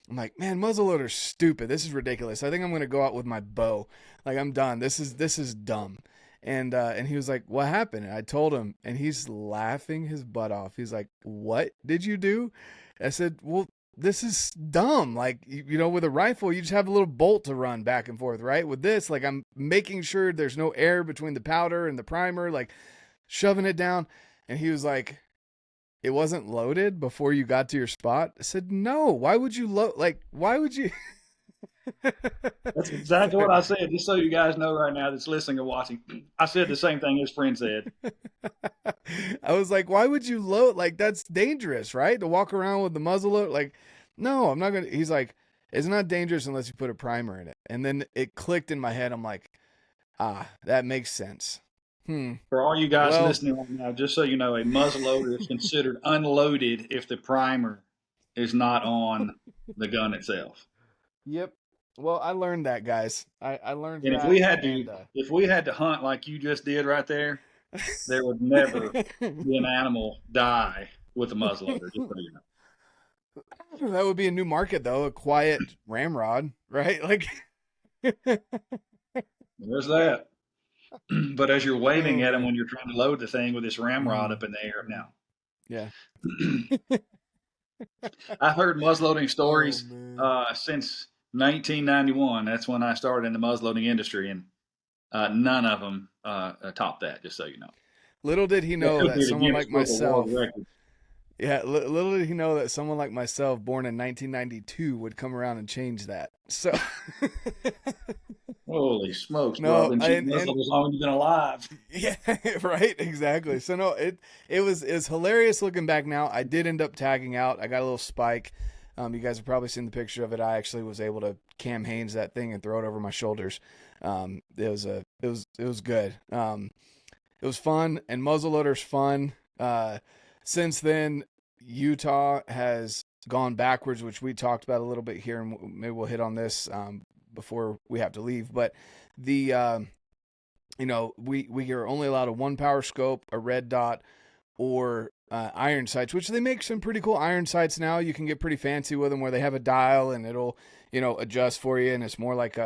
I'm like, man, muzzleloader's stupid. This is ridiculous. I think I'm going to go out with my bow. Like, I'm done. This is dumb. And he was like, what happened? And I told him, and he's laughing his butt off. He's like, what did you do? I said, well, this is dumb. Like, with a rifle, you just have a little bolt to run back and forth, right? With this, like, I'm making sure there's no air between the powder and the primer, like shoving it down. And he was like, it wasn't loaded before you got to your spot? I said, no, why would you load? Like, why would you? That's exactly what I said, just so you guys know right now that's listening or watching. I said the same thing his friend said. I was like, why would you load? Like, that's dangerous, right? To walk around with the muzzle load? Like, no, I'm not going to. He's like, it's not dangerous unless you put a primer in it. And then it clicked in my head. I'm like, that makes sense. For all you guys listening right now, just so you know, a muzzleloader is considered unloaded if the primer is not on the gun itself. Yep. Well, I learned that, guys. I learned and that. If we had to hunt like you just did right there, there would never be an animal die with a muzzleloader. Just so you know. That would be a new market, though. A quiet ramrod, right? Like, there's that. But as you're waving at him when you're trying to load the thing with this ramrod up in the air now. Yeah. I've heard muzzleloading stories since 1991. That's when I started in the muzzleloading industry, and none of them topped that, just so you know. Little did he know that someone like myself. Yeah, little did he know that someone like myself, born in 1992, would come around and change that. So, holy smokes! No, I've been shooting muzzle as long as you've been alive. Yeah, right, exactly. So no, it was hilarious looking back now. I did end up tagging out. I got a little spike. You guys have probably seen the picture of it. I actually was able to Cam Haynes that thing and throw it over my shoulders. It was good. It was fun, and muzzleloader's fun. Since then, Utah has gone backwards, which we talked about a little bit here, and maybe we'll hit on this before we have to leave. But we are only allowed a 1 power scope, a red dot, or iron sights, which they make some pretty cool iron sights now. You can get pretty fancy with them, where they have a dial and it'll adjust for you, and it's more like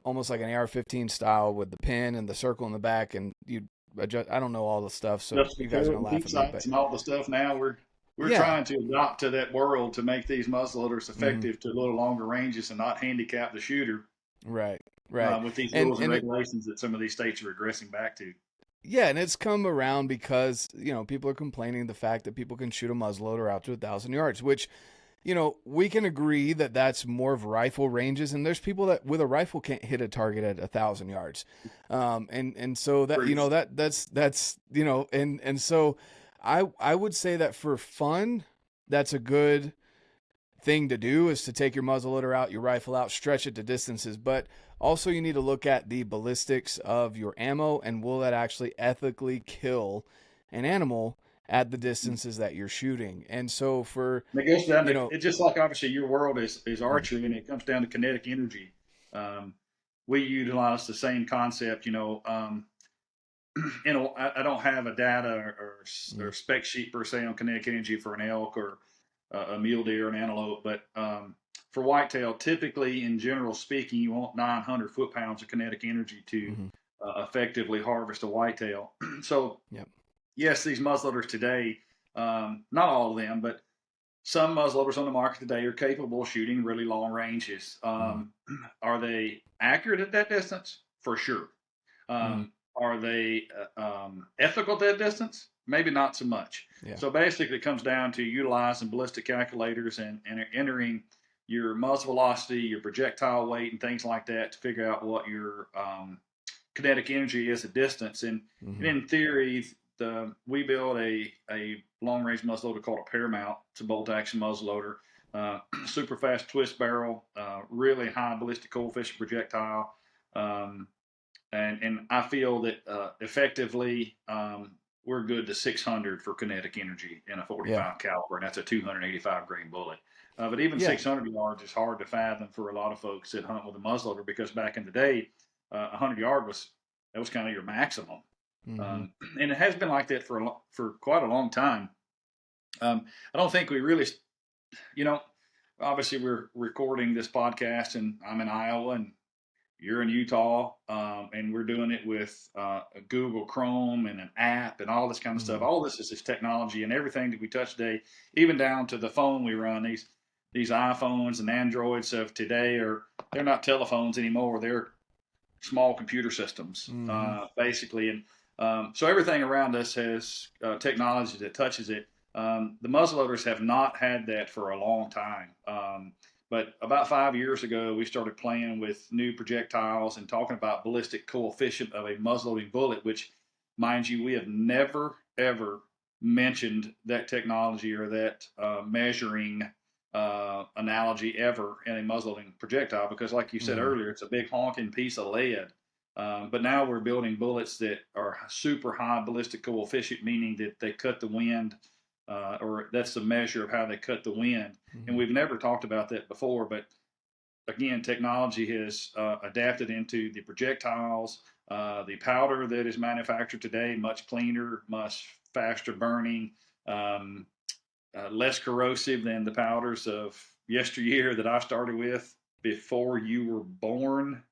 almost like an AR-15 style with the pin and the circle in the back, and you adjust. I don't know all the stuff, so you guys are gonna laugh at me. But and all the stuff now we're trying to adopt to that world to make these muzzleloaders effective to a little longer ranges and not handicap the shooter. Right. With these rules and regulations that some of these states are regressing back to. Yeah, and it's come around because people are complaining the fact that people can shoot a muzzleloader out to 1,000 yards, which we can agree that that's more of rifle ranges, and there's people that with a rifle can't hit a target at 1,000 yards. And so that, that's and so I would say that for fun, that's a good thing to do, is to take your muzzleloader out, your rifle out, stretch it to distances. But also you need to look at the ballistics of your ammo, and will that actually ethically kill an animal at the distances that you're shooting. And so for it goes down to, it's just like, obviously your world is archery, and it comes down to kinetic energy. We utilize the same concept. I don't have a data or spec sheet per se on kinetic energy for an elk or a mule deer or an antelope, but for whitetail, typically, in general speaking, you want 900 foot-pounds of kinetic energy to effectively harvest a whitetail. So, yes, these muzzleloaders today, not all of them, but some muzzleloaders on the market today are capable of shooting really long ranges. Are they accurate at that distance? For sure. Are they ethical at that distance? Maybe not so much. So basically, it comes down to utilizing ballistic calculators and entering your muzzle velocity, your projectile weight, and things like that to figure out what your kinetic energy is at distance. And in theory, we build a long-range muzzleloader called a Paramount. It's a bolt-action muzzleloader, super fast twist barrel, really high ballistic coefficient projectile, and I feel that effectively we're good to 600 for kinetic energy in a 45 caliber, and that's a 285 grain bullet. But even 600 yards is hard to fathom for a lot of folks that hunt with a muzzleloader, because back in the day, 100 yard was kind of your maximum. And it has been like that for quite a long time. I don't think we really, obviously we're recording this podcast, and I'm in Iowa and you're in Utah, and we're doing it with Google Chrome and an app and all this kind of stuff. All this is technology, and everything that we touch today, even down to the phone we run. These iPhones and Androids of today they're not telephones anymore. They're small computer systems, basically. And so everything around us has technology that touches it. The muzzleloaders have not had that for a long time. But about 5 years ago, we started playing with new projectiles and talking about ballistic coefficient of a muzzleloading bullet, which, mind you, we have never, ever mentioned that technology or that measuring analogy ever in a muzzleloading projectile, because like you said earlier, it's a big honking piece of lead. But now we're building bullets that are super high ballistic coefficient, meaning that they cut the wind, or that's the measure of how they cut the wind. And we've never talked about that before, but again, technology has adapted into the projectiles, the powder that is manufactured today, much cleaner, much faster burning, less corrosive than the powders of yesteryear that I started with before you were born.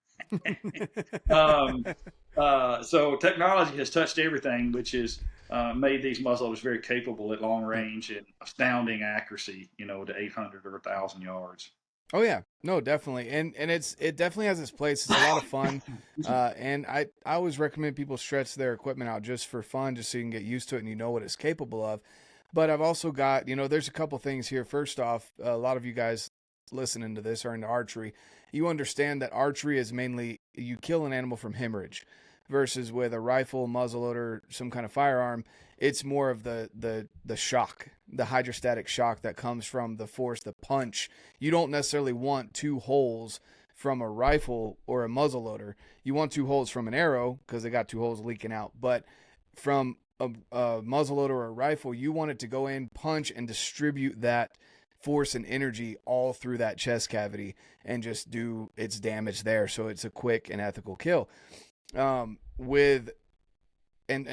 So technology has touched everything, which has made these muzzleloaders very capable at long range and astounding accuracy, to 800 or 1,000 yards. Oh yeah, no, definitely, and it definitely has its place. It's a lot of fun, and I always recommend people stretch their equipment out just for fun, just so you can get used to it and you know what it's capable of. But I've also got, there's a couple things here. First off, a lot of you guys listening to this are into archery. You understand that archery is mainly you kill an animal from hemorrhage, versus with a rifle, muzzleloader, some kind of firearm, it's more of the shock, the hydrostatic shock that comes from the force, the punch. You don't necessarily want 2 holes from a rifle or a muzzleloader. You want 2 holes from an arrow because they got 2 holes leaking out. But from a muzzleloader or a rifle, you want it to go in, punch, and distribute that force and energy all through that chest cavity and just do its damage there. So it's a quick and ethical kill. And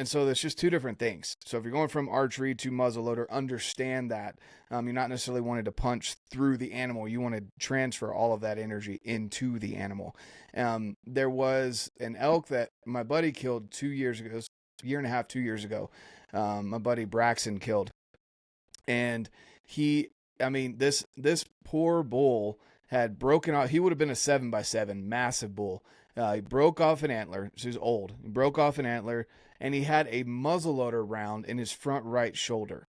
so there's just 2 different things. So if you're going from archery to muzzleloader, understand that you're not necessarily wanting to punch through the animal. You want to transfer all of that energy into the animal. There was an elk that my buddy killed 2 years ago, a year and a half, 2 years ago. My buddy Braxton killed, and this poor bull had broken out. He would have been a 7x7, massive bull. He broke off an antler. So he was old. He broke off an antler, and he had a muzzleloader round in his front right shoulder.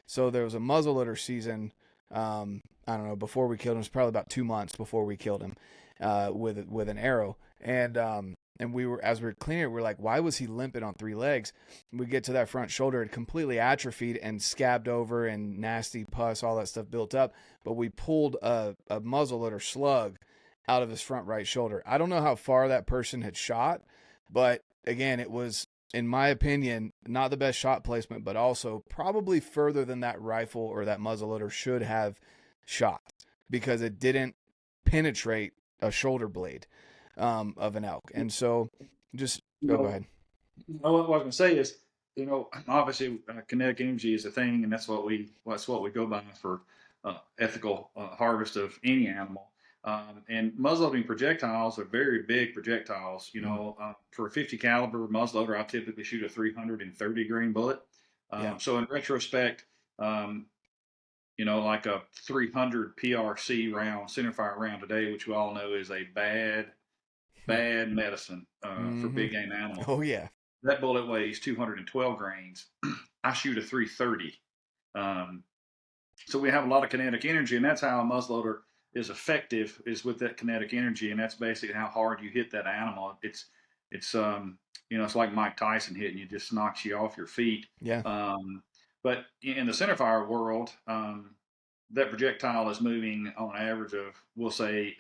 So there was a muzzleloader season. I don't know, before we killed him. It was probably about 2 months before we killed him with an arrow. And we were, as we were cleaning it, we were like, why was he limping on 3 legs? We get to that front shoulder, it completely atrophied and scabbed over, and nasty pus, all that stuff built up. But we pulled a muzzleloader slug out of his front right shoulder. I don't know how far that person had shot, but again, it was, in my opinion, not the best shot placement, but also probably further than that rifle or that muzzleloader should have shot, because it didn't penetrate a shoulder blade of an elk. And so just go ahead. What I was going to say is, obviously kinetic energy is a thing, and that's what we go by for ethical harvest of any animal. And muzzleloading projectiles are very big projectiles. For a 50 caliber muzzleloader, I typically shoot a 330 grain bullet. So in retrospect, like a 300 PRC round, centerfire round today, which we all know is a bad medicine for big game animals. Oh yeah. That bullet weighs 212 grains. I shoot a 330. So we have a lot of kinetic energy, and that's how a muzzleloader is effective, is with that kinetic energy, and that's basically how hard you hit that animal. It's like Mike Tyson hitting you, just knocks you off your feet. Yeah. But in the centerfire world, that projectile is moving on an average of, we'll say,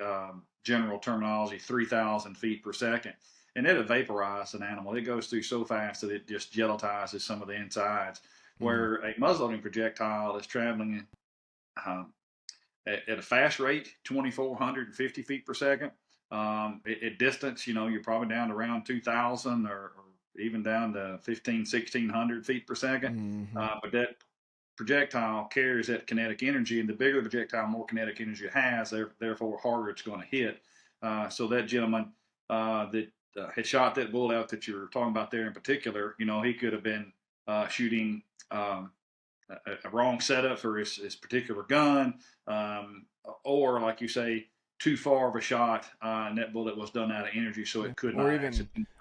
general terminology, 3,000 feet per second. And it'll vaporize an animal. It goes through so fast that it just gelatizes some of the insides. Where a muzzleloading projectile is traveling at a fast rate, 2,450 feet per second. At distance, you're probably down to around 2,000 or even down to 1,600 feet per second. But that projectile carries that kinetic energy, and the bigger the projectile, more kinetic energy it has, therefore harder it's going to hit. So that gentleman that had shot that bull out that you're talking about there in particular, he could have been shooting a wrong setup for his particular gun, or like you say, too far of a shot, and that bullet was done out of energy, so it could not. Or even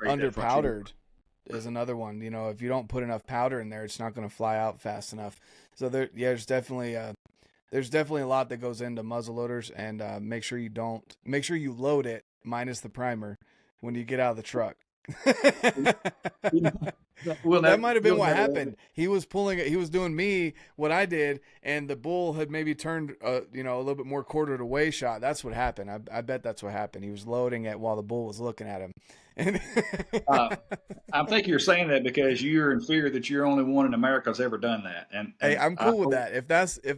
underpowdered is another one. If you don't put enough powder in there, it's not going to fly out fast enough. So there's definitely a lot that goes into muzzleloaders, and make sure you load it minus the primer when you get out of the truck. Well, that might have been what happened. He was doing me what I did, and the bull had maybe turned a little bit more quartered away shot. That's what happened. I bet that's what happened. He was loading it while the bull was looking at him. I think you're saying that because you're in fear that you're the only one in America that's ever done that. And hey, I'm cool with that. If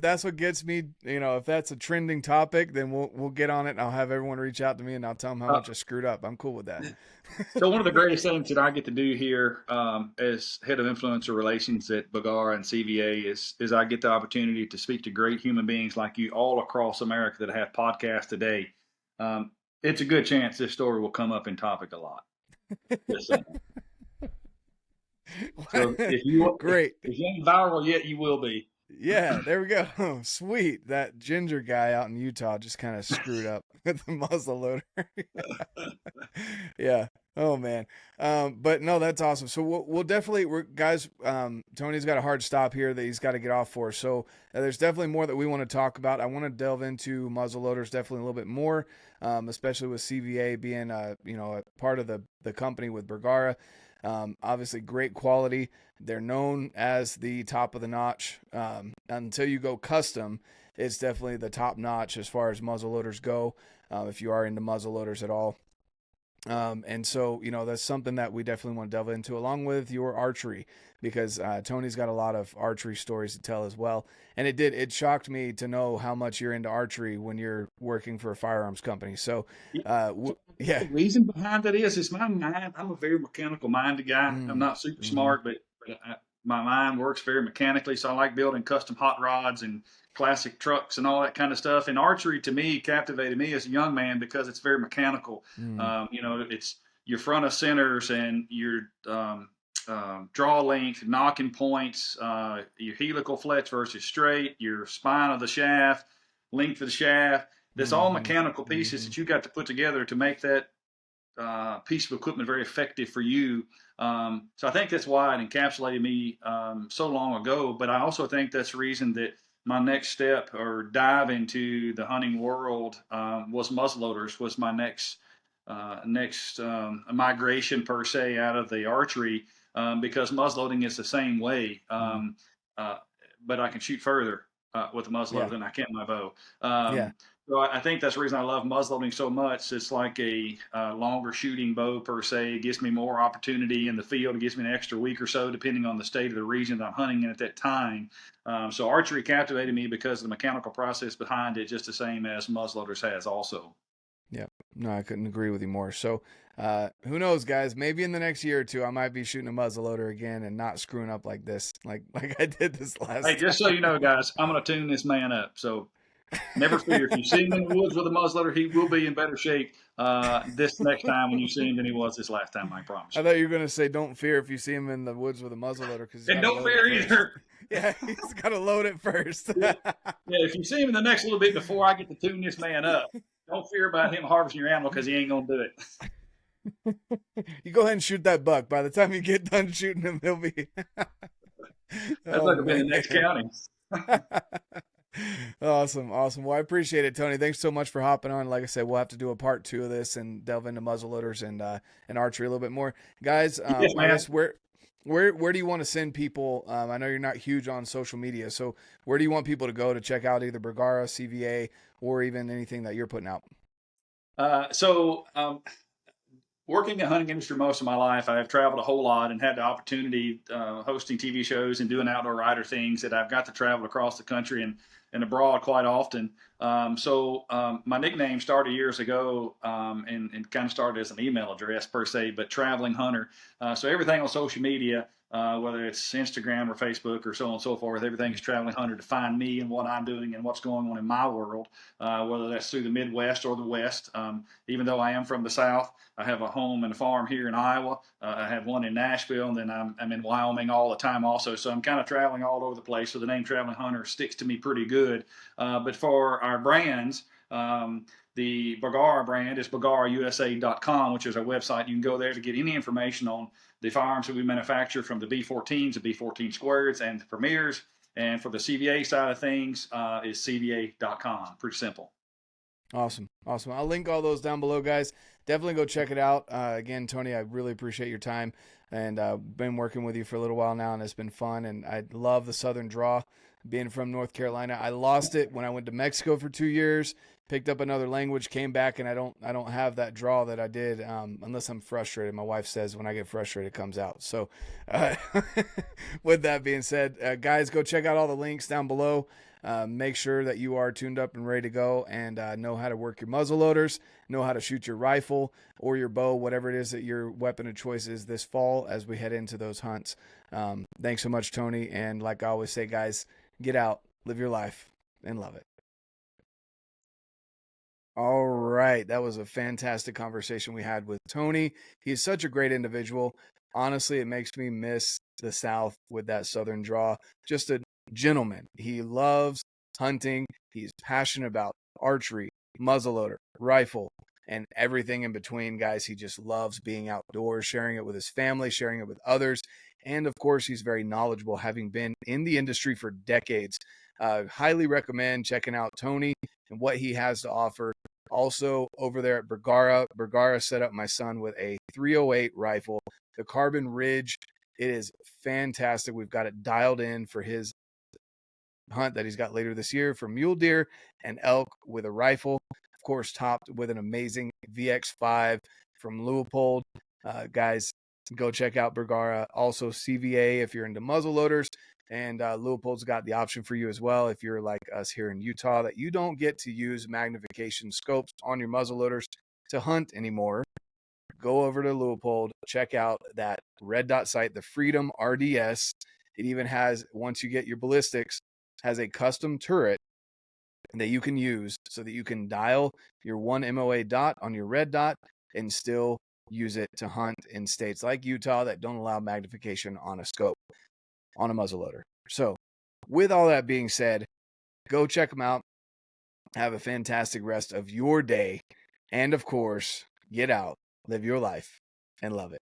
that's what gets me, if that's a trending topic, then we'll get on it, and I'll have everyone reach out to me, and I'll tell them how much I screwed up. I'm cool with that. So one of the greatest things that I get to do here as head of influencer relations at Bagara and CVA is I get the opportunity to speak to great human beings like you all across America that have podcasts today. It's a good chance this story will come up in topic a lot. So if you ain't viral yet, you will be. Yeah, there we go. Sweet. That ginger guy out in Utah just kind of screwed up with the muzzleloader. Yeah. Oh man. But no, that's awesome. So we'll definitely, guys, Tony's got a hard stop here that he's got to get off for. So there's definitely more that we want to talk about. I want to delve into muzzleloaders definitely a little bit more, especially with CVA being, a part of the company with Bergara. Obviously great quality. They're known as the top of the notch. Until you go custom, it's definitely the top notch as far as muzzleloaders go. If you are into muzzleloaders at all. And so, that's something that we definitely want to delve into along with your archery, because Tony's got a lot of archery stories to tell as well. And it shocked me to know how much you're into archery when you're working for a firearms company. So, The reason behind that is my mind. I'm a very mechanical minded guy. I'm not super smart, but my mind works very mechanically. So I like building custom hot rods and classic trucks and all that kind of stuff. And archery to me captivated me as a young man because it's very mechanical. It's your front of centers and your draw length, knocking points, your helical fletch versus straight, your spine of the shaft, length of the shaft. That's all mechanical pieces that you got to put together to make that piece of equipment very effective for you. So I think that's why it encapsulated me so long ago. But I also think that's the reason that my next step or dive into the hunting world was muzzleloaders, was my next migration per se out of the archery, because muzzleloading is the same way. But I can shoot further with a muzzleloader than I can my bow. So I think that's the reason I love muzzleloading so much. It's like a longer shooting bow per se. It gives me more opportunity in the field. It gives me an extra week or so, depending on the state of the region that I'm hunting in at that time. So archery captivated me because of the mechanical process behind it, just the same as muzzleloaders has also. Yeah, No, I couldn't agree with you more. So, who knows, guys? Maybe in the next year or two, I might be shooting a muzzleloader again and not screwing up like this, like I did this Hey, last just so time. you know, guys, I'm going to tune this man up. So never fear. If you see him in the woods with a muzzleloader, he will be in better shape this next time when you see him than he was this last time. I promise I you. thought you were gonna say, "Don't fear if you see him in the woods with a muzzleloader, because he's And got to don't load it fear first." either. Yeah, he's got to load it first. Yeah, yeah. If you see him in the next little bit before I get to tune this man up, don't fear about him harvesting your animal because he ain't gonna do it. You go ahead and shoot that buck. By the time you get done shooting him, he'll be. That's Oh like I'm in the man. next county. Awesome, awesome. Well, I appreciate it, Tony. Thanks so much for hopping on. Like I said, we'll have to do a part 2 of this and delve into muzzleloaders and archery a little bit more, guys. Yes, I man. guess where do you want to send people? I know you're not huge on social media, so where do you want people to go to check out either Bergara, CVA, or even anything that you're putting out? Working in the hunting industry most of my life, I've traveled a whole lot and had the opportunity hosting TV shows and doing outdoor rider things that I've got to travel across the country and abroad quite often. My nickname started years ago and kind of started as an email address per se, but Traveling Hunter. So everything on social media, whether it's Instagram or Facebook or so on and so forth, everything is Traveling Hunter to find me and what I'm doing and what's going on in my world, whether that's through the Midwest or the West. Even though I am from the South, I have a home and a farm here in Iowa. I have one in Nashville, and then I'm in Wyoming all the time also. So I'm kind of traveling all over the place. So the name Traveling Hunter sticks to me pretty good. But for our brands, the Bergara brand is BergaraUSA.com, which is our website. You can go there to get any information on the firearms that we manufacture, from the B14s, the B14 squares, and the Premiers. And for the CVA side of things, is CVA.com. Pretty simple. Awesome. Awesome. I'll link all those down below, guys. Definitely go check it out. Again, Tony, I really appreciate your time, and been working with you for a little while now, and it's been fun. And I love the Southern draw. Being from North Carolina, I lost it when I went to Mexico for 2 years. Picked up another language, came back, and I don't have that draw that I did unless I'm frustrated. My wife says when I get frustrated, it comes out. So, with that being said, guys, go check out all the links down below. Make sure that you are tuned up and ready to go, and know how to work your muzzle loaders, know how to shoot your rifle or your bow, whatever it is that your weapon of choice is this fall as we head into those hunts. Thanks so much, Tony. And like I always say, guys, get out, live your life, and love it. All right. That was a fantastic conversation we had with Tony. He's such a great individual. Honestly, it makes me miss the South with that Southern draw. Just a gentleman. He loves hunting. He's passionate about archery, muzzleloader, rifle, and everything in between, guys. He just loves being outdoors, sharing it with his family, sharing it with others. And of course, he's very knowledgeable, having been in the industry for decades. Highly recommend checking out Tony and what he has to offer. Also, over there at Bergara set up my son with a 308 rifle, the Carbon Ridge. It is fantastic. We've got it dialed in for his hunt that he's got later this year for mule deer and elk with a rifle. Of course, topped with an amazing VX5 from Leupold. Guys, go check out Bergara. Also, CVA if you're into muzzle loaders. And Leupold's got the option for you as well if you're like us here in Utah that you don't get to use magnification scopes on your muzzle loaders to hunt anymore. Go over to Leupold, check out that red dot sight, the Freedom RDS. It even has, once you get your ballistics, has a custom turret that you can use so that you can dial your 1 MOA dot on your red dot and still use it to hunt in states like Utah that don't allow magnification on a scope, on a muzzleloader. So, with all that being said, go check them out. Have a fantastic rest of your day. And of course, get out, live your life, and love it.